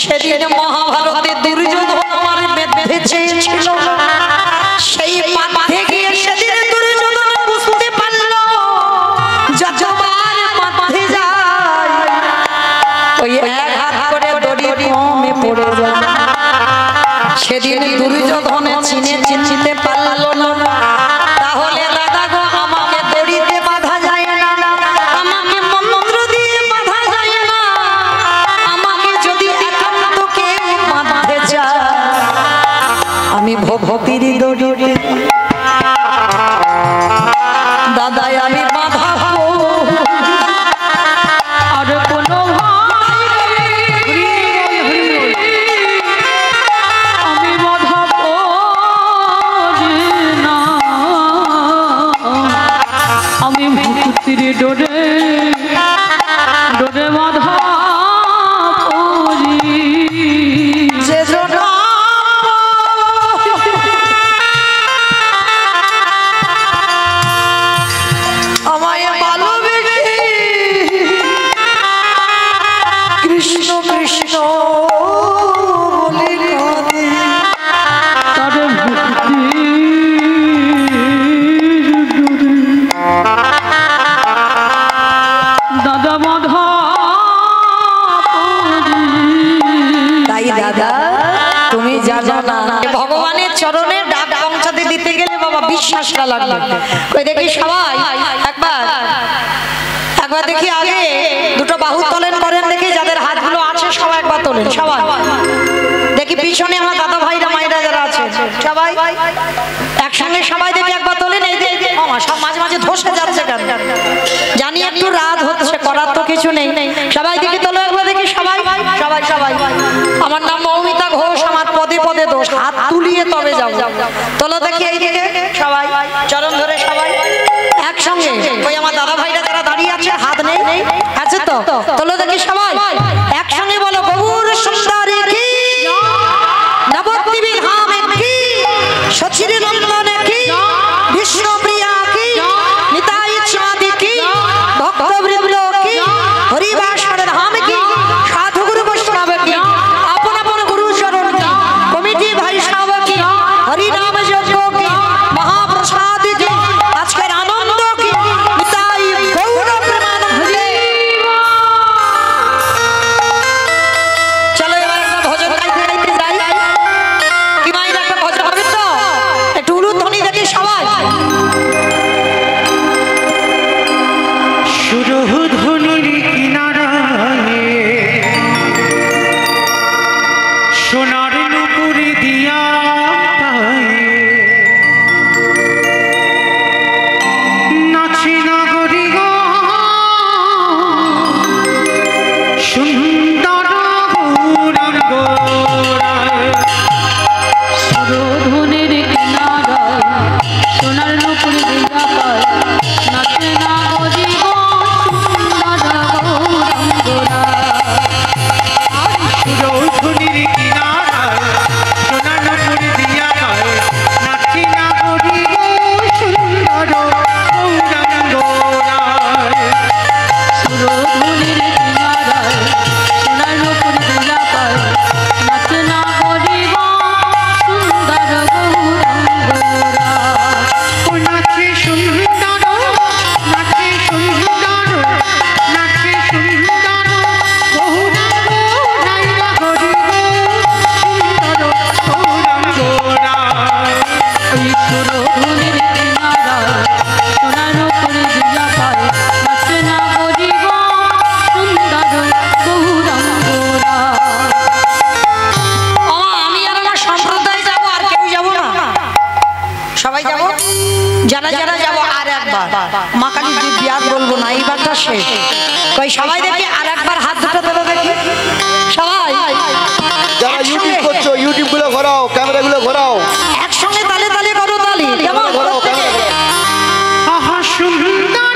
সেদিন মহাভারতে দুর্যোধন আমার বেঁধে চেয়েছিল। সেই বাঁধে গিয়ে সেদিন দুর্যোধন বুঝতে পারল যতবার বাঁধে যায় ওই এক হাত করে দড়ি কমে পড়ে যায়। সেদিন দুর্যোধনে চিনতে পারলো না। তাহলে দাদা গো, আমাকে দড়িতে বাঁধা যায় না, আমাকে মন্ত্র দিয়ে বাঁধা যায় না। আমাকে যদি একান্ত কেউ বাঁধতে চায়, আমি ভক্তির দড়িতে দাদাই আমি বাঁধাবো। আর কোনো আমি বাধা পড়ি না, আমি ভক্তির ডোরে ডোরে বাধা পড়ি। যে জন্য আমায় ভালোবেসে কৃষ্ণ কৃষ্ণ বলে কাঁদে, তার ভক্তির ডোরে দাদা বাধা পড়ি। তাই দাদা তুমি জানো না, ভগবানের চরণে ডাক পৌঁছাতে দিতে গেলে বাবা বিশ্বাসটা লাগবে। কই দেখি সবাই একবার একবার দেখি, আগে দুটো বাহু তোলেন করেন দেখি, যাদের হাতগুলো আছে সবাই একবার তোলেন। সবাই দেখি পিছনে আমার দাদা ভাইরা মায়েরা যারা আছে সবাই একসঙ্গে সবাই দেখি একবার তোলেন। এই যে সব মাঝে মাঝে ধসে যাচ্ছে কেন জানি, একটু রাত হচ্ছে, করার তো কিছু নেই। সবাই দেখি তোলো একবার দেখি, সবাই সবাই সবাই। আমার নাম মৌমিতা ঘোষ, আমার পদে পদে দোষ, হাত তুলিয়ে তবে যাও। তোলো দেখি এইদিকে সবাই, চরণ ধরে সবাই একসঙ্গে। ওই আমার দাদা ভাইরা যারা দাঁড়িয়ে আছে হাত নেই আছে তো, তোলো দেখি সবাই একসঙ্গে বলো, গৌর সুন্দরী কি, নবদ্বীপের ধামে কি, সচির নন্দনে কি, বিষ্ণুপ্রিয়া কি, নিতাই চাঁদি কি, ভক্তবৃন্দ কি, হরিবাসর ধাম কি, সাধুগুরু বৈষ্ণব কি, আপন আপন গুরু চরণ কি, কমিটি ভাই সাব কি, হরিনাম যজ্ঞ কি, মহাপ্রসাদ কি, আজকের আনন্দ কি, নিতাই গৌর প্রেমানন্দে। চলো এবার একটা ভজন গাইতে গাইতে যাই। কি মায়ের একটা ভজন হবে তো, একটু উলুধ্বনি দেখি সবাই। সুরধুনির কিনারায় সোনার নুপুর দিয়া নাচি নাগরি গো সুন্দর গৌরাঙ্গ সুরধুনির কিনারায় সোনার নুপুর দিয়া পায়, নাচে না গরি গো সুন্দর গৌরাঙ্গরা। সুরধুনির কিনারায় সোনার নুপুর দিয়া নাচি নাগরি গো সুন্দর গৌরাঙ্গ। সুরধুনির কিনারায় সোনার নুপুর দিয়া পায়, নাচে না গরি গো সুন্দর গৌরাঙ্গরা। নাচে সুন্দর নাচে সুন্দর নাচে সুন্দর গৌরাঙ্গ রাইলা হরি গো সুন্দর গৌরাঙ্গ রায়। ওই সুরধুনির কিনারায় সোনার নুপুর দিয়া পায়, নাচে না গরি গো সুন্দর গৌরাঙ্গরা। আমি আর আমার সম্প্রদায় যাব, আর কেউ যাব না, সবাই যাব। যারা যারা যাব আর একবার মা কালীর দিব্যি আর বলবো না, এইবারটা শেষ। কই সবাই দেখি আর একবার হাত দুটো তোলো দেখি সবাই যারা ইউটিউব করছো, ইউটিউব গুলো ঘোরাও, ক্যামেরা গুলো ঘোরাও, একসঙ্গে তালে তালে করো, তালি কেমন ঘোরাও ক্যামেরা। আহা সুন্দর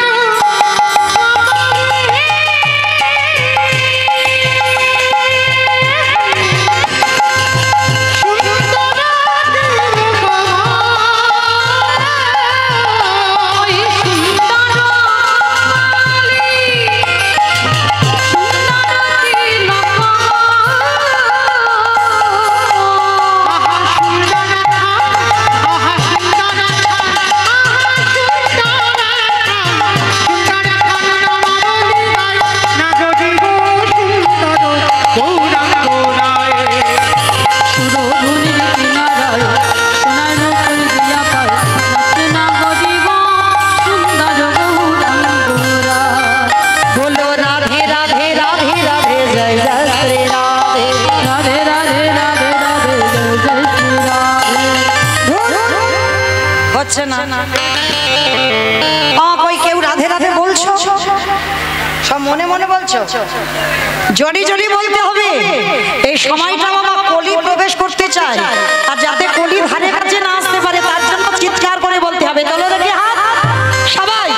সুন্দর হচ্ছে না। কই কেউ রাধে রাধে বলছো? সব মনে মনে বলছো? জড়ি জড়ি বলতে হবে। এই সময়টা বাবা কলি প্রবেশ করতে চায়, আর যাতে কলি ধারে কাছে না আসতে পারে তার জন্য চিৎকার করে বলতে হবে। চলো দেখি হাত, সবাই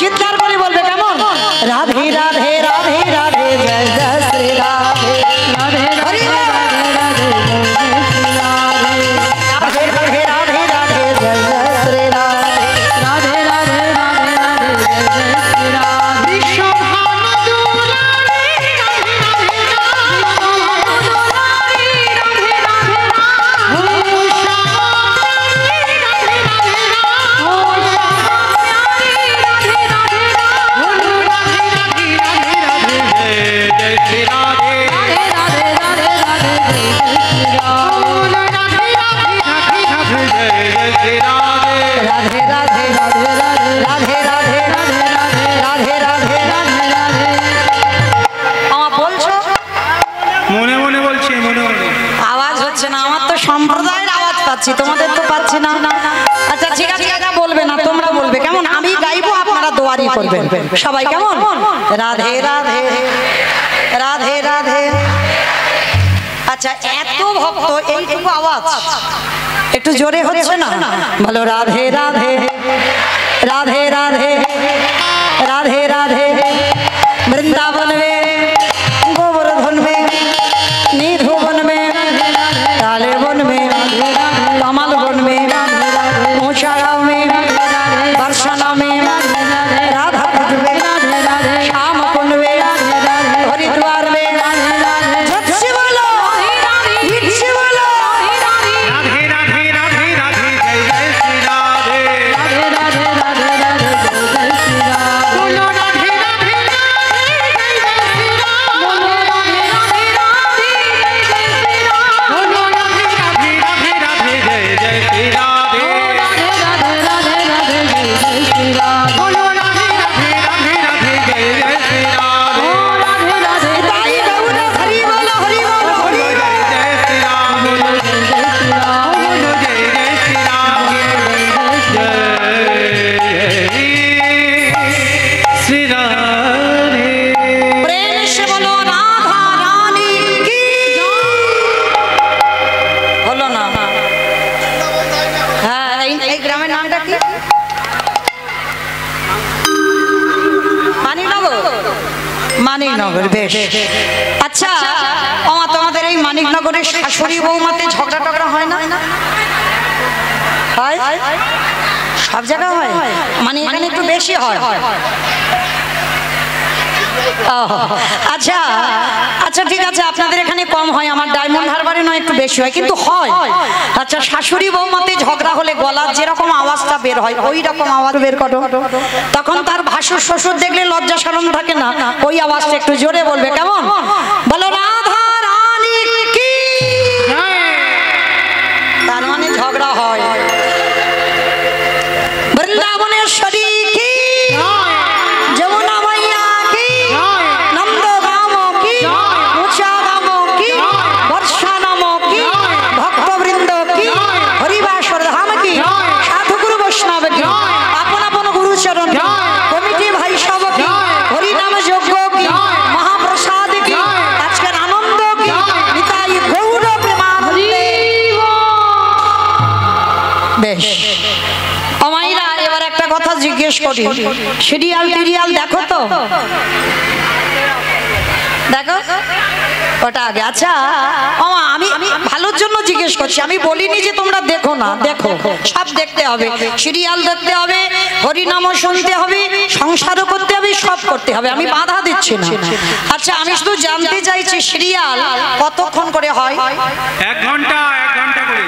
চিৎকার করে বলবে। কেমন? রাধে রাধে রাধে রাধে জয় জয় শ্রী রাধে রাধে রাধে রাধে রাধে রাধে রাধে জয় জয় শ্রী রাধে রাধে রাধে রাধে রাধে জয় জয় শ্রী রাধে। রাধে রাধে রাধে রাধে রাধে রাধে রাধে রাধে। আমার বলছো? মনে মনে বলছি, মনে মনে। আওয়াজ হচ্ছে না। আমার তো সম্প্রদায়ের আওয়াজ পাচ্ছি, তোমাদের তো পাচ্ছি না। আচ্ছা ঠিক আছে, এটা বলবে না, তোমরা বলবে। কেমন? আমি গাইবো, আপনারা দোয়ারি করবেন সবাই। কেমন? রাধে রাধে রাধে রাধে। আচ্ছা এত ভক্ত, এইটুকু আওয়াজ একটু জোরে হচ্ছে না? বলো রাধে রাধে রাধে রাধে রাধে রাধে। বৃন্দাবন में गोवर्धन में निधुवन में काले वन में कमल वन में ऊंचाड़ा में बरसाना में राधा कुंज में श्याम कुंज में हरिद्वार में झटसे बोलो हिटसे बोलो राधे राधे राधे राधे जय जय श्री राधे। राधे राधे राधे राधे जय जय श्री राधे। बोलो राधे राधे राधे जय जय श्री राधे। बोलो राधे राधे राधे जय जय श्री राधे। बोलो राधे राधे राधे राधे जय जय श्री राधे। राधे राधे राधे राधे जय जय श्री राधे। बोलो राधे राधे राधे राधे जय जय श्री राधे। राधे राधे ताई गौरा हरि बोलो हरि बोलो हरि बोलो जय जय श्री राम, बोलो जय जय श्री राधे। बोलो जय जय श्री राम, जय श्री राधे। प्रेम से बोलो राधा रानी की बोलो ना। হ্যাঁ এই গ্রামের নামটা কি? মানিকনগর। মানিকনগর, বেশ। আচ্ছা তোমাদের এই মানিকনগরের শাশুড়ি বৌমাতে ঝগড়া টগড়া হয় না? হয়? সব জায়গায় হয়, মানে এখানে একটু বেশি হয়। আচ্ছা আচ্ছা ঠিক আছে, আপনাদের এখানে কম হয়, আমার ডায়মন্ড হারবারে নয় একটু বেশি হয়, কিন্তু হয়। আচ্ছা শাশুড়ি বৌমাতে ঝগড়া হলে গলার যেরকম আওয়াজটা বের হয় ওই রকম আওয়াজ বের করো। তখন তার ভাসুর শ্বশুর দেখলে লজ্জা শরম থাকে না, ওই আওয়াজটা একটু জোরে বলবে। কেমন? বলো রাধা রানী কি। তার মানে ঝগড়া হয়। বৃন্দাবনেশ্বরী কি, যমুনা মাইয়া কি, নন্দগাম কি, উচাগাম কি, বর্ষানাম কি, ভক্তবৃন্দ কি, হরিবাসর ধাম কি, সাধুগুরু বৈষ্ণব কি, আপন আপন গুরুচরণ কি, কমিটি ভাই সব কি, হরিনাম যজ্ঞ কি, মহাপ্রসাদ কি, আজকের আনন্দ কি, নিতাই গৌর প্রেমানন্দে। বেশ অমাইরা, এবার একটা কথা জিজ্ঞেস করি, সিরিয়াল টিরিয়াল দেখো তো? দেখো ওটা আগে। আচ্ছা আমি ভালোর জন্য জিজ্ঞেস করছি, আমি বলিনি যে তোমরা দেখো না, দেখো, সব দেখতে হবে। সিরিয়াল দেখতে হবে, হরিনামও শুনতে হবে, সংসারও করতে হবে, সব করতে হবে, আমি বাধা দিচ্ছি না। আচ্ছা আমি শুধু জানতে চাইছি সিরিয়াল কতক্ষণ করে হয়? 1 ঘন্টা 1 ঘন্টা করে।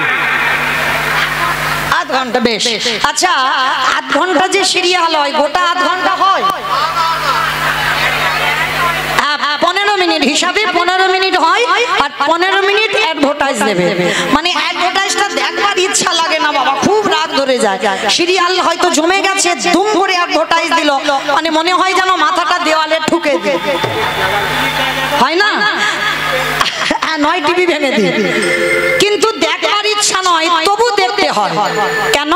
আধ ঘন্টা, বেশ। আচ্ছা আধ ঘন্টা যে সিরিয়াল হয় গোটা আধ ঘন্টা হয়? 15 মিনিট হিসাবে 15 মিনিট হয়, আর 15 মিনিট অ্যাডভার্টাইজ দেবে। মানে অ্যাডভার্টাইজটা দেখবার ইচ্ছা লাগে না বাবা, খুব রাগ ধরে যায়। সিরিয়াল হয়তো জমে গেছে, দুম করে অ্যাডভার্টাইজ দিল, মানে মনে হয় যেন মাথাটা দেওয়ালে ঠুকে দিল, হয় না? নয় টিভি ভেঙে দিই, কিন্তু দেখবার ইচ্ছা নয়, তবু দেখতে হয়। কেন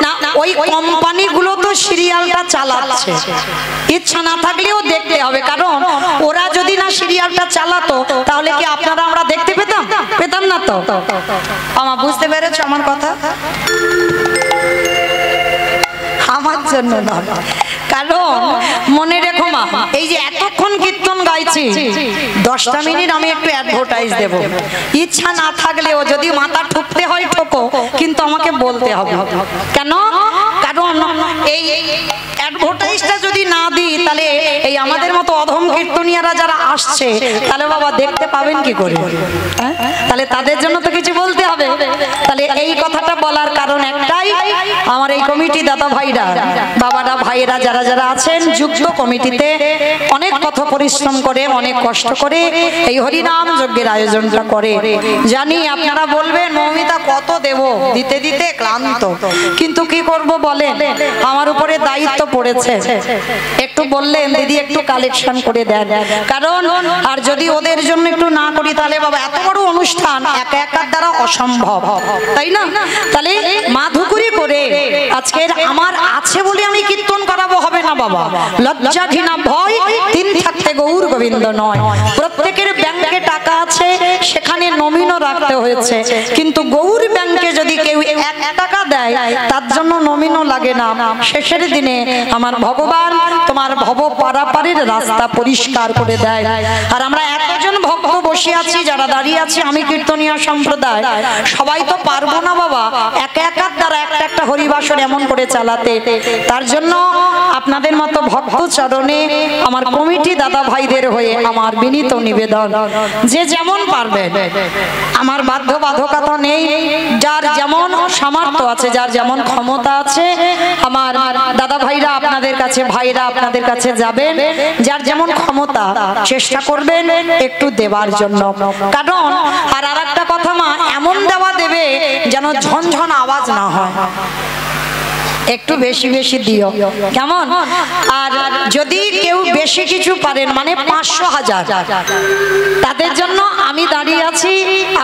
না? ওই কোম্পানিগুলো তো সিরিয়ালটা চালাচ্ছে, ইচ্ছা না থাকলেও দেখতে হবে, কারণ ওরা যদি না সিরিয়ালটা চালাতো তাহলে কি আপনারা আমরা দেখতে পেতাম? পেতাম না তো। আমার বুঝতে পেরেছো আমার কথা? আমার জন্য না, কারণ মনে রেখো মা, এই যে এতক্ষণ কীর্তন গাইছি 10টা মিনিট আমি একটু অ্যাডভার্টাইজ দেব। ইচ্ছা না থাকলেও যদি মাথা ঠুকতে হয় ঠোকো, কিন্তু আমাকে বলতে হবে। কেন? কারণ এই অ্যাডভার্টাইজটা যদি না দিই তাহলে এই আমাদের মতো অধম কীর্তনিয়ারা যারা আসছে তাহলে বাবা দেখতে পাবেন কি করে? তাহলে তাদের জন্য তো কিছু বলতে হবে। তাহলে এই কথাটা বলার কারণ একটাই, আমার এই কমিটি দাদা ভাইরা, বাবারা, ভাইয়েরা যারা যারা আছেন যুক্ত কমিটিতে অনেক কথা পরিশ্রম করে, অনেক কষ্ট করে এই হরিনাম যজ্ঞের আয়োজনটা করে। জানি আপনারা বলবেন মৌমিতা কত দেব, দিতে দিতে ক্লান্ত, কিন্তু কি করব বলেন, আমার উপরে দায়িত্ব পড়েছে। একটু বললেন দিদি একটু কালেকশন করে দেন, কারণ আর যদি ওদের জন্য একটু না করি তাহলে বাবা এত বড় অনুষ্ঠান একা একার দ্বারা অসম্ভব, তাই না? তাহলে মাধুকরি করে আজকের আমার আছে বলে আমি কীর্তন করাবো হবে না বাবা। লজ্জা ঘৃণা ভয় তিন থাকতে গৌর গোবিন্দ নয়। প্রত্যেকের ব্যাংকে টাকা আছে, সেখানে নমিনও রাখতে হয়েছে, কিন্তু গৌর ব্যাংকে যদি কেউ 1 টাকা দেয় তার জন্য নমিনও লাগে না। শেষের দিনে আমার ভগবান তোমার ভব পারাপারের রাস্তা পরিষ্কার করে দেয়। আর আমরা এতজন ভক্ত বসে আছি, যারা দাঁড়িয়ে আছি, আমি কীর্তনীয় সম্প্রদায়, সবাই তো পারবো না বাবা একা একার দ্বারা একটা একটা হরিবাসর এমন করে চালাতে। তার জন্য আপনাদের মতো ভক্ত চরণে আমার কমিটি দাদা ভাইদের হয়ে আমার বিনীত নিবেদন, যে যেমন পারবেন, আমার বাধ্যবাধকতা নেই, যার যেমন সামর্থ্য আছে, যার যেমন ক্ষমতা আছে, আমার দাদা ভাইরা আপনাদের কাছে, ভাইরা আপনাদের কাছে যাবেন, যার যেমন ক্ষমতা চেষ্টা করবেন একটু দেবার জন্য। কারণ আর একটা কথা মা, এমন দেওয়া দেবে যেন ঝনঝন আওয়াজ না হয়, একটু বেশি বেশি দিও, কেমন? আর যদি কেউ বেশি কিছু পারেন, মানে 500 1000, তাদের জন্য আমি দাঁড়িয়ে আছি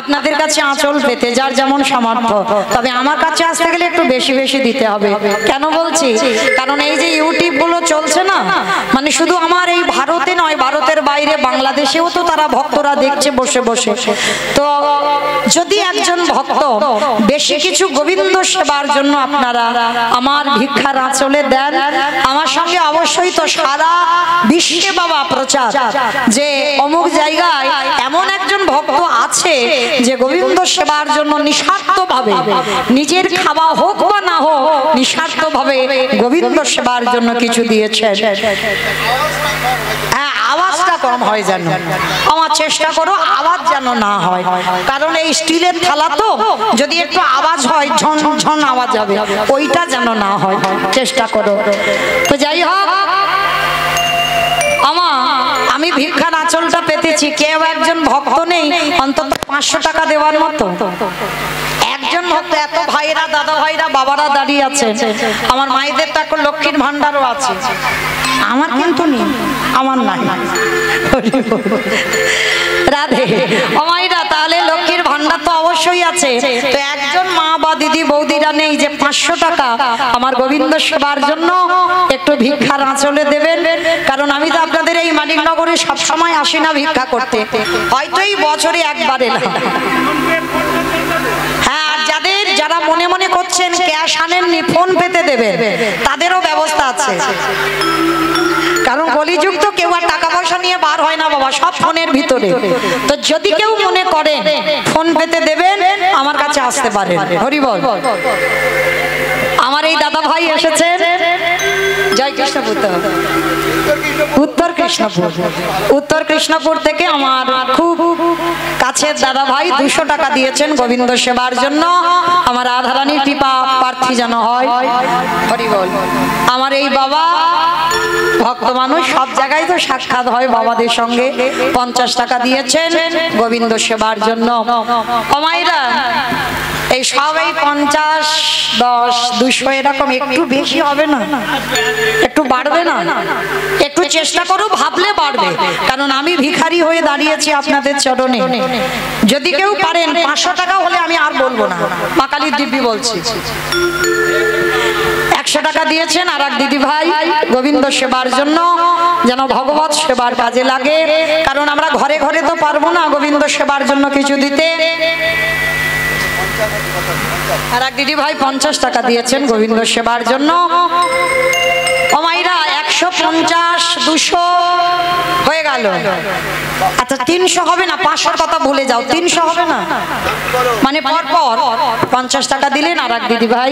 আপনাদের কাছে আঁচল পেতে, যার যেমন সামর্থ্য। তবে আমার কাছে আসতে গেলে একটু বেশি বেশি দিতে হবে। কেন বলছি? কারণ এই যে ইউটিউব গুলো চলছে না, মানে শুধু আমার এই ভারতে নয়, ভারতের বাইরে বাংলাদেশেও তো তারা ভক্তরা দেখছে বসে বসে। তো যদি একজন ভক্ত বেশি কিছু গোবিন্দ সেবার জন্য আপনারা আমার ভিক্ষার আঁচলে দেন, আমার সঙ্গে অবশ্যই তো সারা বিশ্বে বাবা প্রচার যে অমুক জায়গায় এমন একজন ভক্ত আছে যে গোবিন্দ সেবার জন্য নিঃস্বার্থভাবে, নিজের খাওয়া হোক বা না হোক, নিঃস্বার্থভাবে গোবিন্দ সেবার জন্য কিছু দিয়েছেন। হ্যাঁ, আওয়াজটা কম হয় যেন, আমার চেষ্টা করো আওয়াজ যেন না হয়, কারণ এই স্টিলের থালা তো, যদি একটু আওয়াজ হয় ঝন ঝন আওয়াজ হবে, ওইটা যেন না হয়, চেষ্টা করো। তো যাই হোক, আমি ভিক্ষার আঁচলটা পেতেছি, কেউ একজন ভক্ত নেই অন্তত 500 টাকা দেওয়ার মতো? একজন ভক্ত, এত ভাইরা, দাদা ভাইরা, বাবারা দাঁড়িয়ে আছে, আমার মায়েদের তো এখন লক্ষ্মীর ভান্ডারও আছে, আমার কিন্তু নেই, আমার নাই। রাধে অমাইরা, তাহলে লক্ষ্মীর ভান্ডার তো অবশ্যই আছে, তো একজন মা বা দিদি বৌদিরা নেই যে 500 টাকা আমার গোবিন্দ সেবার জন্য একটু ভিক্ষার আঁচলে দেবেন? কারণ আমি তো আপনাদের এই মানিকনগরে সবসময় আসি না ভিক্ষা করতে, হয়তো এই বছরে একবার এলাম। হ্যাঁ, আর যারা মনে মনে করছেন ক্যাশ আনেননি, ফোন পেতে দেবেন, তাদেরও ব্যবস্থা আছে। কারণ কলিযুগ তো, কেউ আর টাকা পয়সা নিয়ে বার হয় না বাবা, সব ফোনের ভিতরে। তো যদি কেউ মনে করেন ফোন পেতে দেবেন, আমার কাছে আসতে পারেন। হরি বল। আমার এই দাদা ভাই এসেছেন জয় কৃষ্ণপুর, উত্তর কৃষ্ণপুর, উত্তর কৃষ্ণপুর থেকে আমার খুব কাছের দাদা ভাই 200 টাকা দিয়েছেন গোবিন্দ সেবার জন্য। আমার রাধারানীর কৃপা প্রার্থী যেন হয়। হরি বল। আমার এই বাবা ভক্ত মানুষ, সব জায়গায় তো সাক্ষাৎ হয় বাবাদের সঙ্গে, 50 টাকা দিয়েছেন গোবিন্দ সেবার জন্য। অমাইরা, এই সবাই 50, 10, 200 এরকম, একটু বেশি হবে না? একটু বাড়বে না? একটু চেষ্টা করো, ভাবলে বাড়বে, কারণ আমি ভিখারি হয়ে দাঁড়িয়েছি আপনাদের চরণে। যদি কেউ পারেন 500 টাকা হলে আমি আর বলবো না, মা কালীর দিব্যি বলছি। 100 টাকা দিয়েছেন আর এক দিদি ভাই গোবিন্দ সেবার জন্য, যেন ভগবত সেবার কাজে লাগে। কারণ আমরা ঘরে ঘরে তো পারবো না গোবিন্দ সেবার জন্য কিছু দিতে। আর এক দিদি ভাই 50 টাকা দিয়েছেন গোবিন্দ সেবার জন্য। ও মাইরা 150, 200 হয়ে গেল। আচ্ছা 300 হবে না? 500 কথা ভুলে যাও, 300 হবে না? মানে পর পর 50 টাকা দিলেন আর এক দিদি ভাই।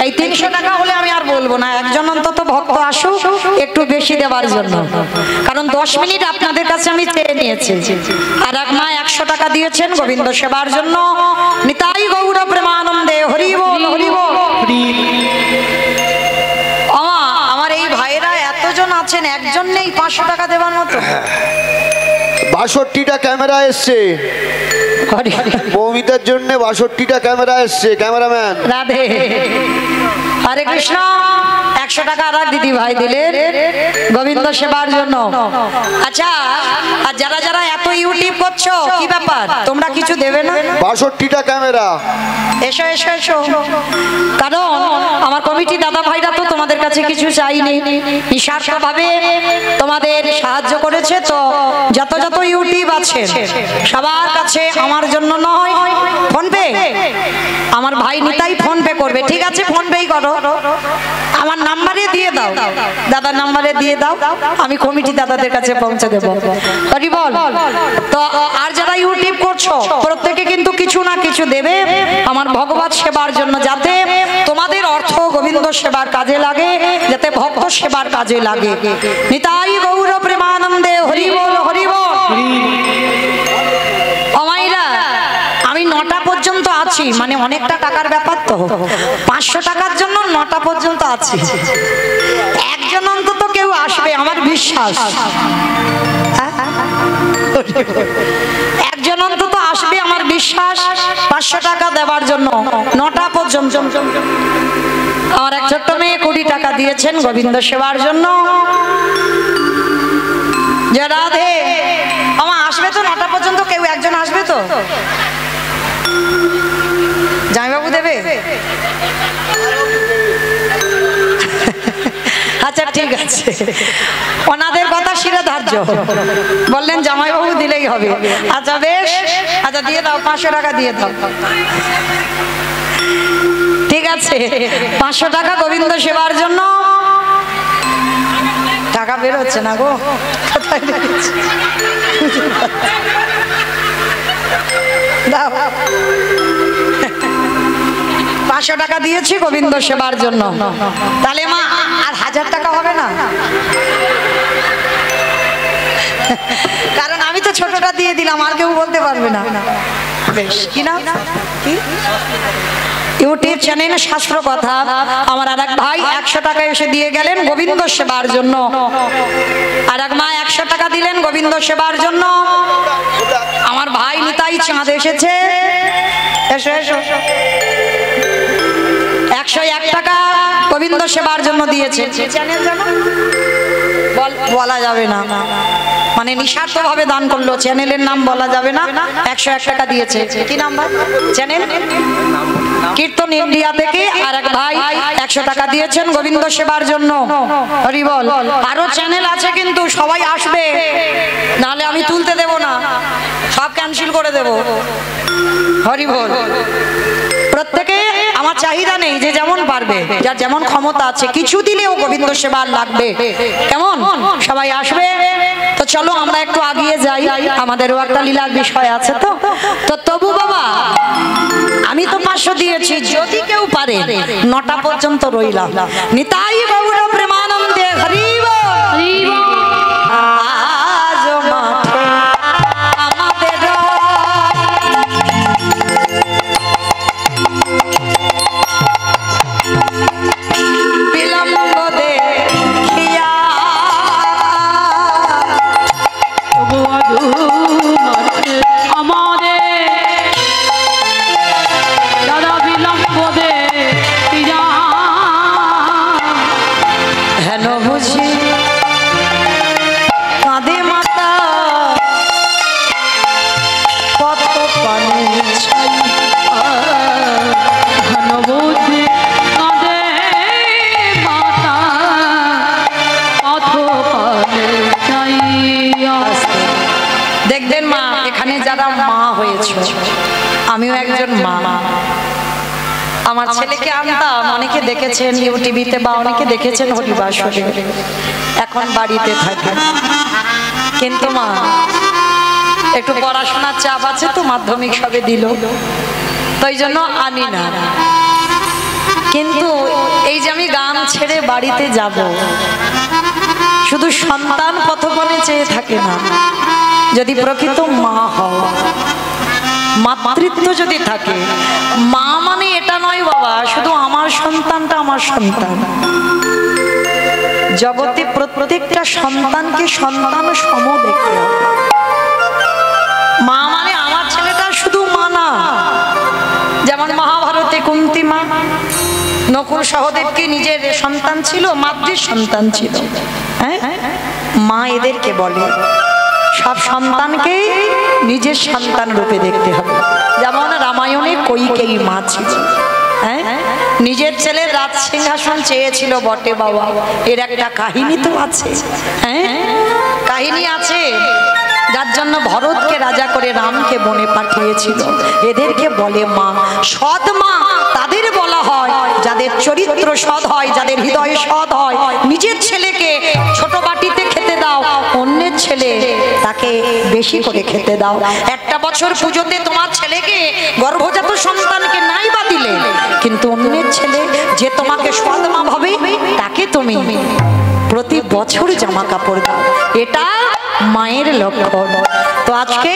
এই 300 টাকা হলে আমি আর বলবো না, একজন অন্তত ভক্ত আসুক একটু বেশি দেওয়ার জন্য। কারণ 10 মিনিট আপনাদের কাছে আমি চেয়ে নিয়েছি। আর এক মা 100 টাকা দিয়েছেন গোবিন্দ সেবার জন্য। নিতাই গৌর প্রেমানন্দে হরি বল হরি বল। আমার এই ভাইরা এতজন আছেন, একজন নেই 500 টাকা দেওয়ার মতো? 62টা ক্যামেরা এসছে মৌমিতার জন্য, 62টা ক্যামেরা এসছে। ক্যামেরাম্যান রাধে হরে কৃষ্ণ। 100 টাকা আর দিদি ভাই দিলেন গোবিন্দ সেবার জন্য। আচ্ছা, আর যারা যারা এত ইউটিউব করছো কি ব্যাপার, তোমরা কিছু দেবে না? 62টা ক্যামেরা এসো এসো এসো। কারণ আমার কমিটি দাদা ভাইরা তো তোমাদের কাছে কিছু চাইনি, নিঃস্বার্থভাবে তোমাদের সাহায্য করেছে। তো যত যত ইউটিউব আছে সবার কাছে আমার জন্য নয়, ফোন পে, আমার ভাই নিতাই ফোন পে করবে, ঠিক আছে? ফোন পেই করো, আমার নাম্বারে দিয়ে দাও, দাদার নাম্বারে দিয়ে দাও, আমি কমিটি দাদাদের কাছে পৌঁছে দেবো। হরি বল। তো আর যারা ইউটিউব করছো প্রত্যেকে কিন্তু কিছু না কিছু দেবে আমার ভগবত সেবার জন্য, যাতে তোমাদের অর্থ গোবিন্দ সেবার কাজে লাগে, যাতে ভক্ত সেবার কাজে লাগে। নিতাই গৌর প্রেমানন্দে হরি বল হরি বল। অমাইরা আমি 9টা পর্যন্ত আছি, মানে অনেকটা টাকার ব্যাপার তো, 500 টাকার জন্য 9টা পর্যন্ত আছি। একজন অন্তত কেউ আসবে আমার বিশ্বাস, একজন অন্তত আসবে আমার বিশ্বাস 500 টাকা দেওয়ার জন্য 9টা পর্যন্ত। আমার এক ছোট্ট মেয়ে 20 টাকা দিয়েছেন গোবিন্দ সেবার জন্য। যে রাধে আমার আসবে তো 9টা পর্যন্ত, কেউ একজন আসবে তো? জামাইবাবু দেবে? আচ্ছা ঠিক আছে, ওনাদের কথা শিরে ধার্য, বললেন জামাইবাবু দিলেই হবে। আচ্ছা বেশ, আচ্ছা দিয়ে দাও, 500 টাকা দিয়ে দাও। ঠিক আছে, 500 টাকা গোবিন্দ সেবার জন্য। টাকা বের হচ্ছে না গো, কোথায় বেরোচ্ছে? দাও, 500 টাকা দিয়েছি গোবিন্দ সেবার জন্য। তাহলে মা আর 1000 টাকা হবে না? কারণ আমি তো ছোটটা দিয়ে দিলাম, আর কেউ বলতে পারবে না। বেশ, কি না কি ইউটিউব চ্যানেল শাস্ত্র কথা। আমার আর এক ভাই 100 টাকা এসে দিয়ে গেলেন গোবিন্দ সেবার জন্য। আর এক মা 100 টাকা দিলেন গোবিন্দ সেবার জন্য। আমার ভাই নিতাই চাঁদ এসেছে, এসো এসো, 101 টাকা গোবিন্দ সেবার জন্য দিয়েছে। চ্যানেল জানো? বলা যাবে না, মানে নিঃস্বার্থ ভাবে দান করলো, চ্যানেলের নাম বলা যাবে না। 101 টাকা দিয়েছে। কি নাম্বার চ্যানেল? কীর্তন ইন্ডিয়া থেকে আর এক ভাই 100 টাকা দিয়েছেন গোবিন্দ সেবার জন্য। হরি বল। আরো চ্যানেল আছে কিন্তু সবাই আসবে, নাহলে আমি তুলতে দেব না, সব ক্যান্সেল করে দেব। হরি বল। প্রত্যেকে, আমার চাহিদা নেই, যে যেমন পারবে, যার যেমন ক্ষমতা আছে, কিছু দিলেও গোবিন্দ সেবার লাগবে, কেমন? সবাই আসবে তো চলো আমরা একটু আগিয়ে যাই, আমাদেরও একটা লীলার বিষয় আছে। তো তো তবু বাবা আমি তো 500 দিয়েছি, যদি কেউ পারে 9টা পর্যন্ত রইলাম। নিতাই গৌর প্রেমানন্দে হরি বল হরি বল। আজ মাঠে আমাদের বিলম্ব দেখিয়া হেন বুঝি আমিও একজন মা। আমার ছেলেকে আনতাম, অনেকে দেখেছেন ইউটিভিতে বা অনেকে দেখেছেন হরিবাসরে, এখন বাড়িতে থাকে। কিন্তু মা একটু পড়াশোনার চাপ আছে তো, মাধ্যমিক সবে দিল, তাই জন্য আনি না। কিন্তু এই যে আমি গান ছেড়ে বাড়িতে যাব, শুধু সন্তান পথপনে চেয়ে থাকে না, যদি প্রকৃত মা হও, মাতৃত্ব যদি থাকে, মা মানে এটা নয় বাবা শুধু আমার সন্তানটা আমার সন্তান। জগতে প্রত্যেকটা সন্তানকে সন্তান সম দেখতে হবে। মা মানে আমার ছেলেটা শুধু মা না, যেমন মহাভারতে কুন্তী মা নকুল সহদেবকে নিজের সন্তান ছিল, মাতৃ সন্তান ছিল। হ্যাঁ, মা এদেরকে বলে সব সন্তানকে নিজের সন্তান রূপে দেখতে হবে। যেমন রামায়ণে কইকেয়ী মা ছিল, হ্যাঁ, নিজের ছেলের রাজ সিংহাসন চেয়েছিল বটে বাবা, এর একটা কাহিনী তো আছে। হ্যাঁ, কাহিনী আছে, যার জন্য ভরতকে রাজা করে রামকে বনে পাঠিয়েছিল। এদেরকে বলে মা। সৎ মা তাদের বলা হয় যাদের চরিত্র সৎ হয়, যাদের হৃদয় সৎ হয়। নিজের ছেলেকে ছোট বাটিতে খেতে দাও, অন্যের ছেলে তাকে বেশি করে খেতে দাও। একটা বছর পুজোতে তোমার ছেলেকে, গর্ভজাত সন্তানকে নাই বা দিলে, কিন্তু অন্যের ছেলে যে তোমাকে সৎ মা ভাবে তাকে তুমি প্রতি বছর জামা কাপড় দাও। এটা মায়ের লক্ষণ। তো আজকে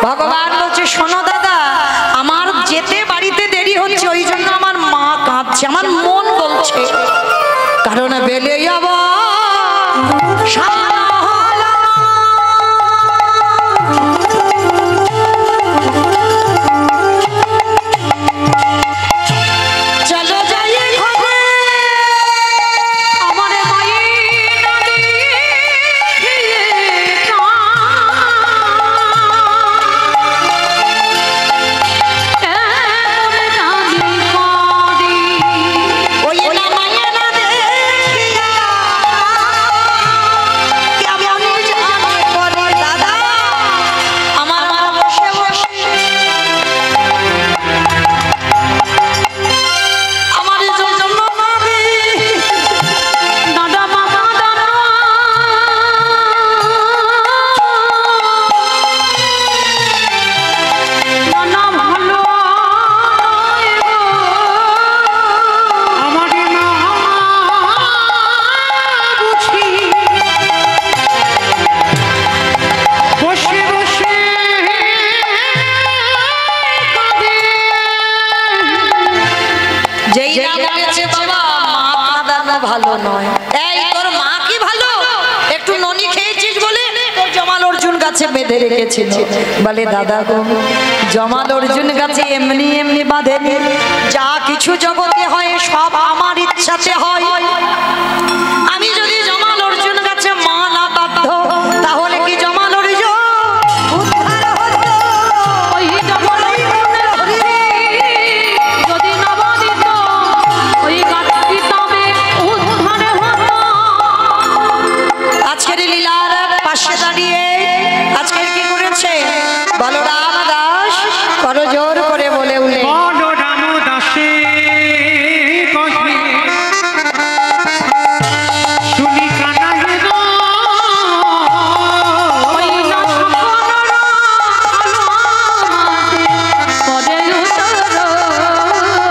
ভগবান বলছে, শোনো দাদা, আমার যেতে বাড়িতে দেরি হচ্ছে, ওই জন্য আমার মা কাঁদছে, আমার মন বলছে, কারণ বেলে যাব ভালো নয়। এই তোর মা কি ভালো, একটু ননি খেয়েছিস বলে তোর জমাল অর্জুন গাছে বেঁধে রেখেছিল। বলে দাদা গো, জমাল অর্জুন গাছে এমনি এমনি বাঁধেনি, যা কিছু জগতে হয় সব আমার ইচ্ছাতে হয়। আমি যদি জমাল অর্জুন গাছে মা না বাধ্য, তাহলে কি জমাল অর্জুন উদ্ধার হতো? ওই জমাল অর্জুনের হরি যদি না বাঁধিত, ওই গাছটি তবে উদ্ধার হতো। আজকের লীলার পাশে দাঁড়িয়ে আজকের কি করেছে বলরাম দাস, করজোর করে বলে উঠে, বলরাম দাসে কহে শুনি কানাই গো, ওই না সকলরা ভালোবাসে পদে উত্তর,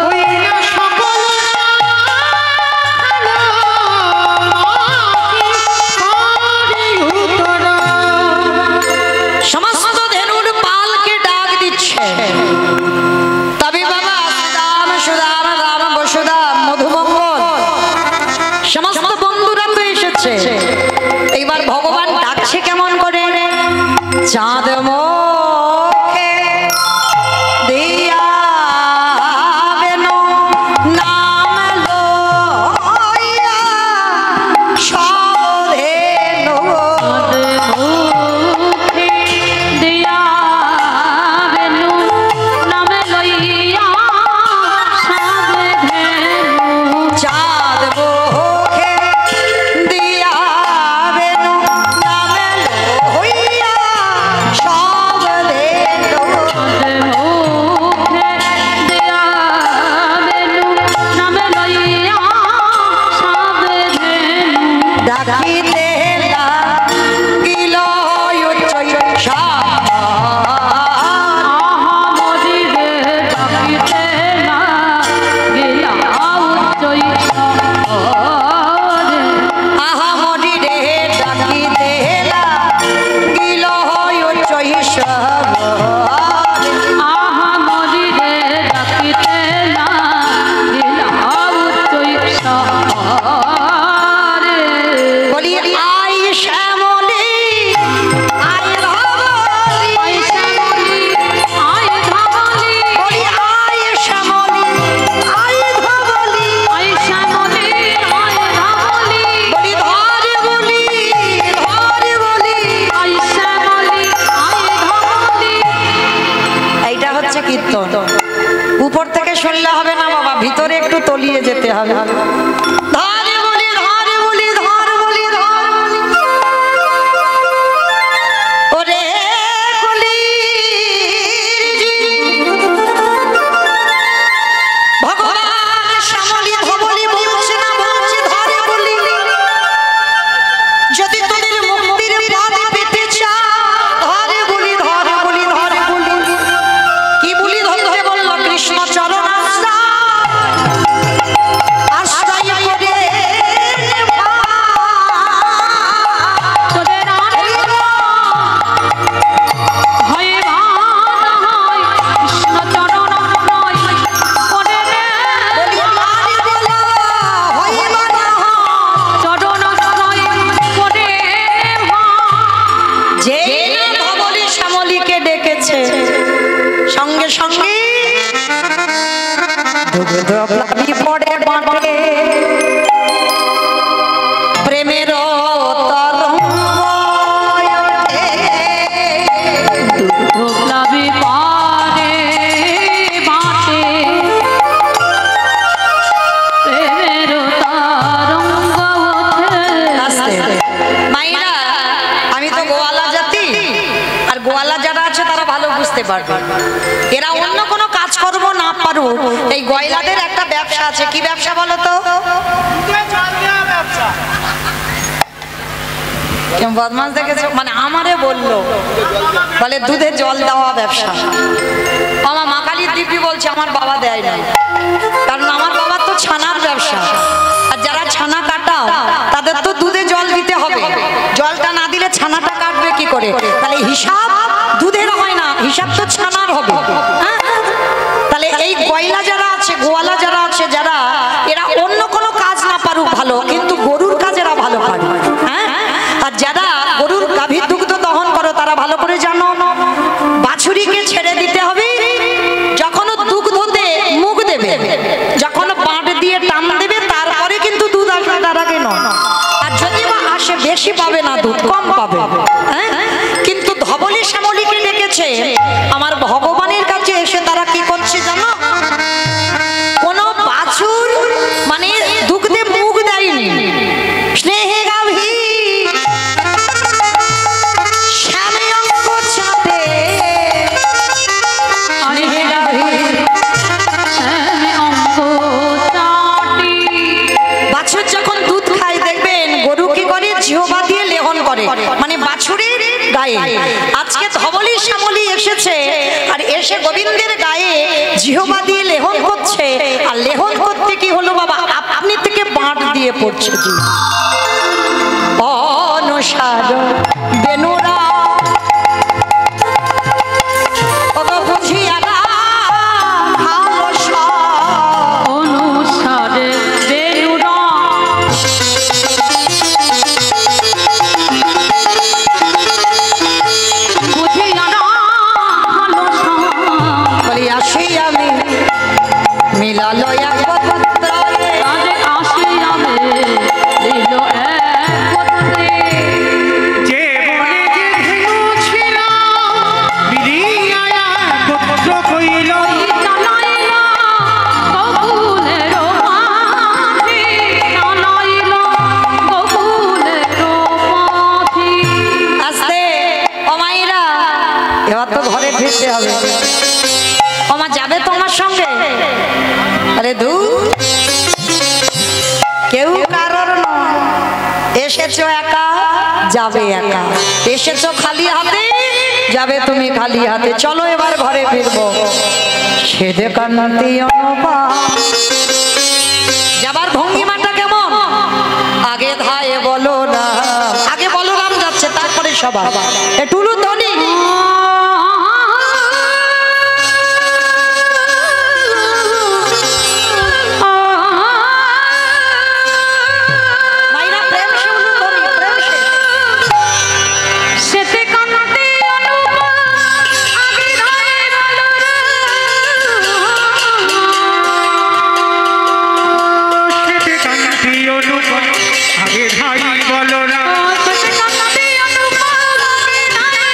ওই না সকলরা ভালোবাসি উত্তর। সমস্ত ধেনুর পালকে ডাক দিচ্ছে, তবে বাবা রাম সুদাম রাম বসুদাম মধুমঙ্গল সমস্ত বন্ধুরা তো এসেছে। এইবার ভগবান ডাকছে কেমন করে, চাঁদ মুখে দিয়া বেনু নাম লইয়া সব ধেনু মুখে দিয়া বেনু নামে লইয়া সাবে ধেনু, চাঁদ মুখে দিয়া বেনু নামে লইয়া সব দুগ্ধ প্লাবী পড়ে বাঁটে প্রেমের তরঙ্গ প্লাবী পারে বাঁটে প্রেমের তরঙ্গ ওঠে। মাইরা আমি তো গোয়ালা জাতি, আর গোয়ালা যারা আছে তারা ভালো বুঝতে পারবে। এরা অন্য কোনো কাজকর্ম না পারুক, এই গয়লাদের একটা ব্যবসা আছে। কি ব্যবসা বলো তো? কেমন বদমাস দেখেছো? মানে আমারে বললো, বলে দুধে জল দেওয়া ব্যবসা। আমার মা কালীর দিব্যি বলছে আমার বাবা দেয় না, কারণ আমার বাবার তো ছানার ব্যবসা। আর যারা ছানা কাটাও তাদের তো দুধে জল দিতে হবে, জলটা না দিলে ছানাটা কাটবে কি করে? তাহলে হিসাব দুধের হয় না, হিসাব তো ছানার হবে। হ্যাঁ, তাহলে এই গয়লা যারা আছে, গোয়ালা যারা আছে, যারা এরা অন্য কোনো কাজ না পারুক ভালো, কিন্তু গরুর কাজ এরা ভালো পারে। হ্যাঁ, আর যারা গরুর গাভীর দুগ্ধ দহন করো তারা ভালো করে জানো বাছুরিকে ছেড়ে দিতে হবে যখন দুগ্ধতে মুখ দেবে, যখন বাঁট দিয়ে টান দেবে তারপরে কিন্তু দুধ আসবে, তার আগে নয়। আর যদি বা আসে বেশি পাবে না, দুধ কম পাবে। হ্যাঁ, কিন্তু ধবলি শ্যামলীকে ডেকেছে আমার ভগবানের কাছে এসে তারা কি করছে জানো? কোন বাছুর মানে দুগ্ধে মুখ দেয়নি, স্নেহে গাভী শ্যামে অঙ্গ চাঁদে, স্নেহে গাভী বাছুর যখন দুধ খায় দেখবেন গরু কি করে? জিহ্বা দিয়ে লেহন করে, মানে বাছুরের গায়ে। আজকে ধবলি শ্যামলী এসেছে আর এসে গোবিন্দের গায়ে জিহ্বা দিয়ে লেহন করছে। আর লেহন করতে কি হলো বাবা? আপনি থেকে বাঁট দিয়ে পড়ছে দুধ। অনুসার বেনুরা অনুসারে বেনুরা বুঝিয়া না ভালো বলি আসি আমি মিলালো একত্রে, কাজে আসি আমি দিল একত্রে। যে বনে যে ধেনু ছিল মিলিয়া পুত্র কইল টানাইল গোকুলের মাঝি, টানাইল গোকুলের মাঝি। আস্তে ও মাইরা, এবার তো ঘরে ফিরতে হবে। ওমা যাবে তোমার সঙ্গে? আরে দু কেউ কারোর নয়, এসেছো একা যাবে একা, এসেছো খালি হাতে যাবে তুমি খালি হাতে। চলো এবার ঘরে ফিরবো। সেদে কান্তি যাবার ভঙ্গিমাটা কেমন? আগে ধায়ে বলো না, আগে বলরাম যাচ্ছে তারপরে সবাই। টুলু ধনী মাইরা প্রেম সে উলু ধনী, প্রেম সে। সেতে কান্তি আগে ধায়ে বলো রে, সেতে কান্তি অনুপম আগে ধাই বলো না, সেতে কান্তি আগে ধায়ে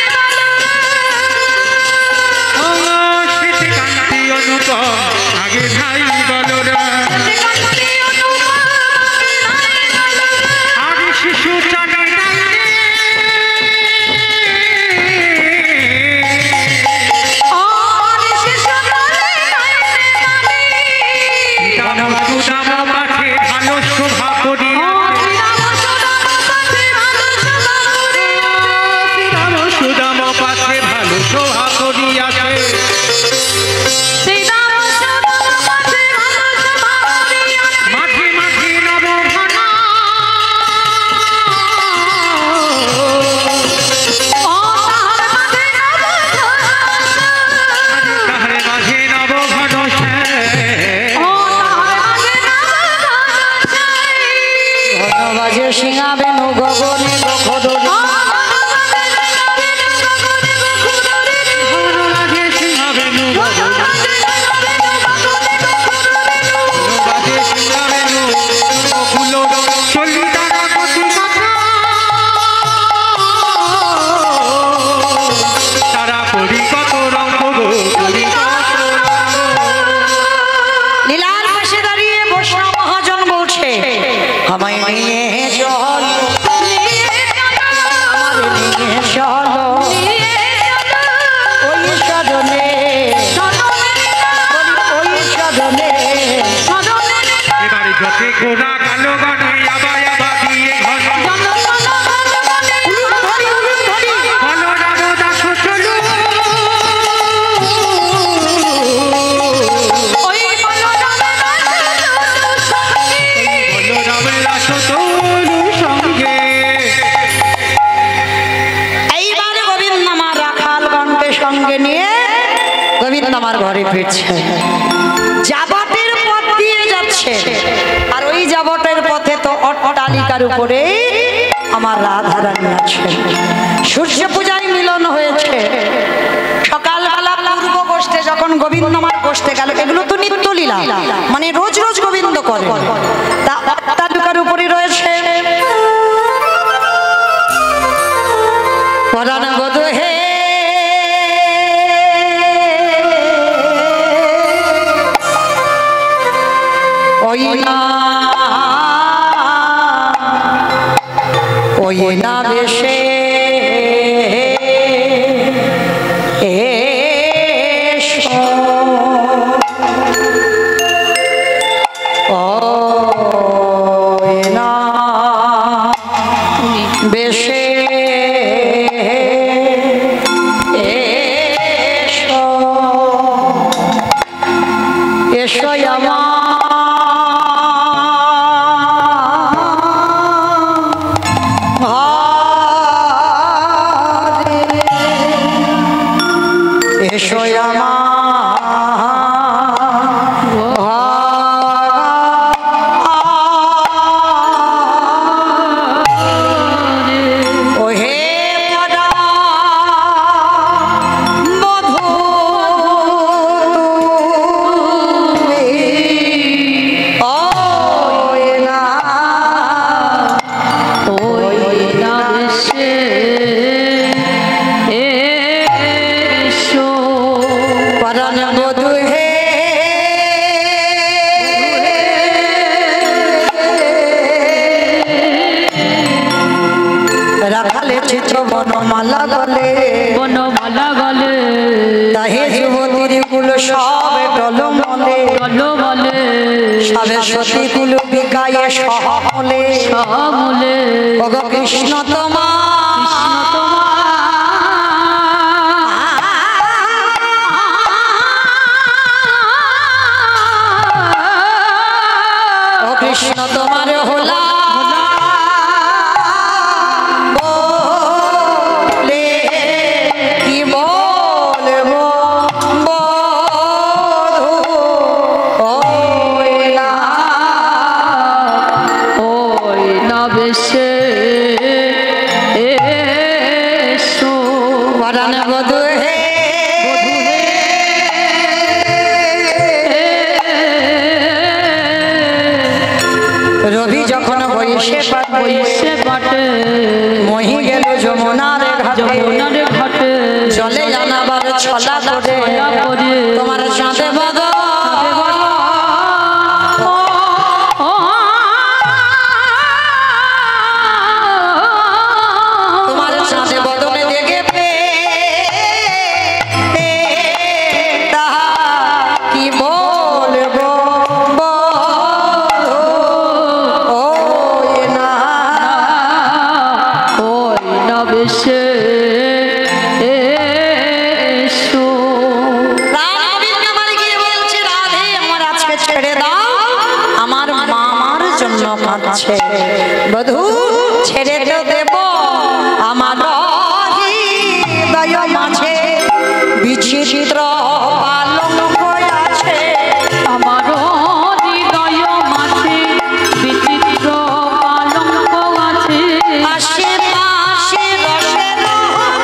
ফিরছে, যাবটের পথ দিয়ে যাচ্ছে, আর ওই যাবটের পথে তো অট্টালিকার উপরে আমার রাধারানী আছে। সূর্য পূজায় মিলন হয়েছে, সকালবেলা পূর্ব গোষ্ঠে যখন গোবিন্দ আমার গোষ্ঠে গেল, এগুলো তো নিত্য লীলা, মানে রোজ রোজ গোবিন্দ করে, তা অট্টালিকার উপরে রয়েছে পরাণ বধূ হে ওই না বেশে বেশে এসো আমার বনমালা গলে বনমালা গলে তাহে যুবতীর কুল সব টলমলে টলমলে সবে সতী কুল বিকায়ে সহমলে সহমলে ওগো কৃষ্ণ তোমার কৃষ্ণ তোমার হোলা বলে কি বলবো বধূ ওই না বেশে এসো পরাণ বধূ হে রবি যখন বইসে পাটে মহি গেল যমুনার ঘাটে জলে জানাবার ছলা করে তোমার চাঁদে বদ তোমার চাঁদে বদনে দেখে তাহা কি বলবো বেশে এসো ছেড়ে দাও, আমার মামার জন্য কাঁদছে বধূ ছেড়ে তো দেব আমার হৃদয় মাঝে বিচিত্র পালঙ্ক আছে আমার হৃদয় মাঝে বিচিত্র পালঙ্ক আছে আশেপাশে রসের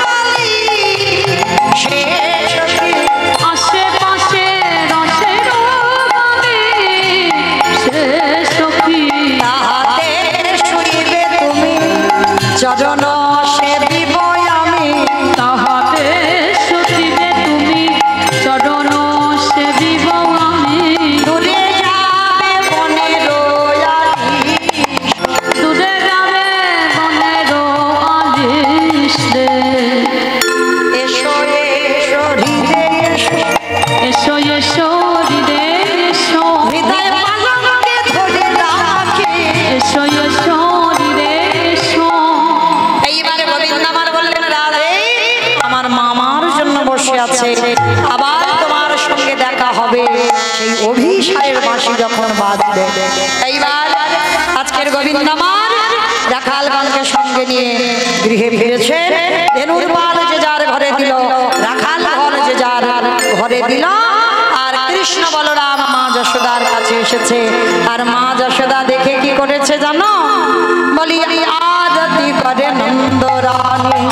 বালি সে সখী আশেপাশে রসের বালি সে সখী তাহাতে শুইবে তুমি চরণ সেবিব আমি তাহাতে সখিবে তুমি চরণ সেবিব আমি দূরে যাবে বনের আলি দূরে যাবে বনের আলিস রে এসো এসো হৃদে এসো এসো এসো হৃদে এসো হৃদয় পালঙ্কে ধরে রাখি এসো এসো হৃদে এসো এইবারে গোবিন্দ আমার বললেন রাধে আমার মামার জন্য বসে আছে আবার তোমার সঙ্গে দেখা হবে সেই অভিসারের বাঁশি যখন বাজবে এইবার আজকের গোবিন্দ আমার রাখালগণকে সঙ্গে নিয়ে গৃহে ফিরেছে ধেনুর পাল যে যার ঘরে দিল রাখাল ঘর যে যার ঘরে দিল আর বসেছে। আর মা যশোদা দেখে কি করেছে জানো? বলি আরতি করে নন্দরানী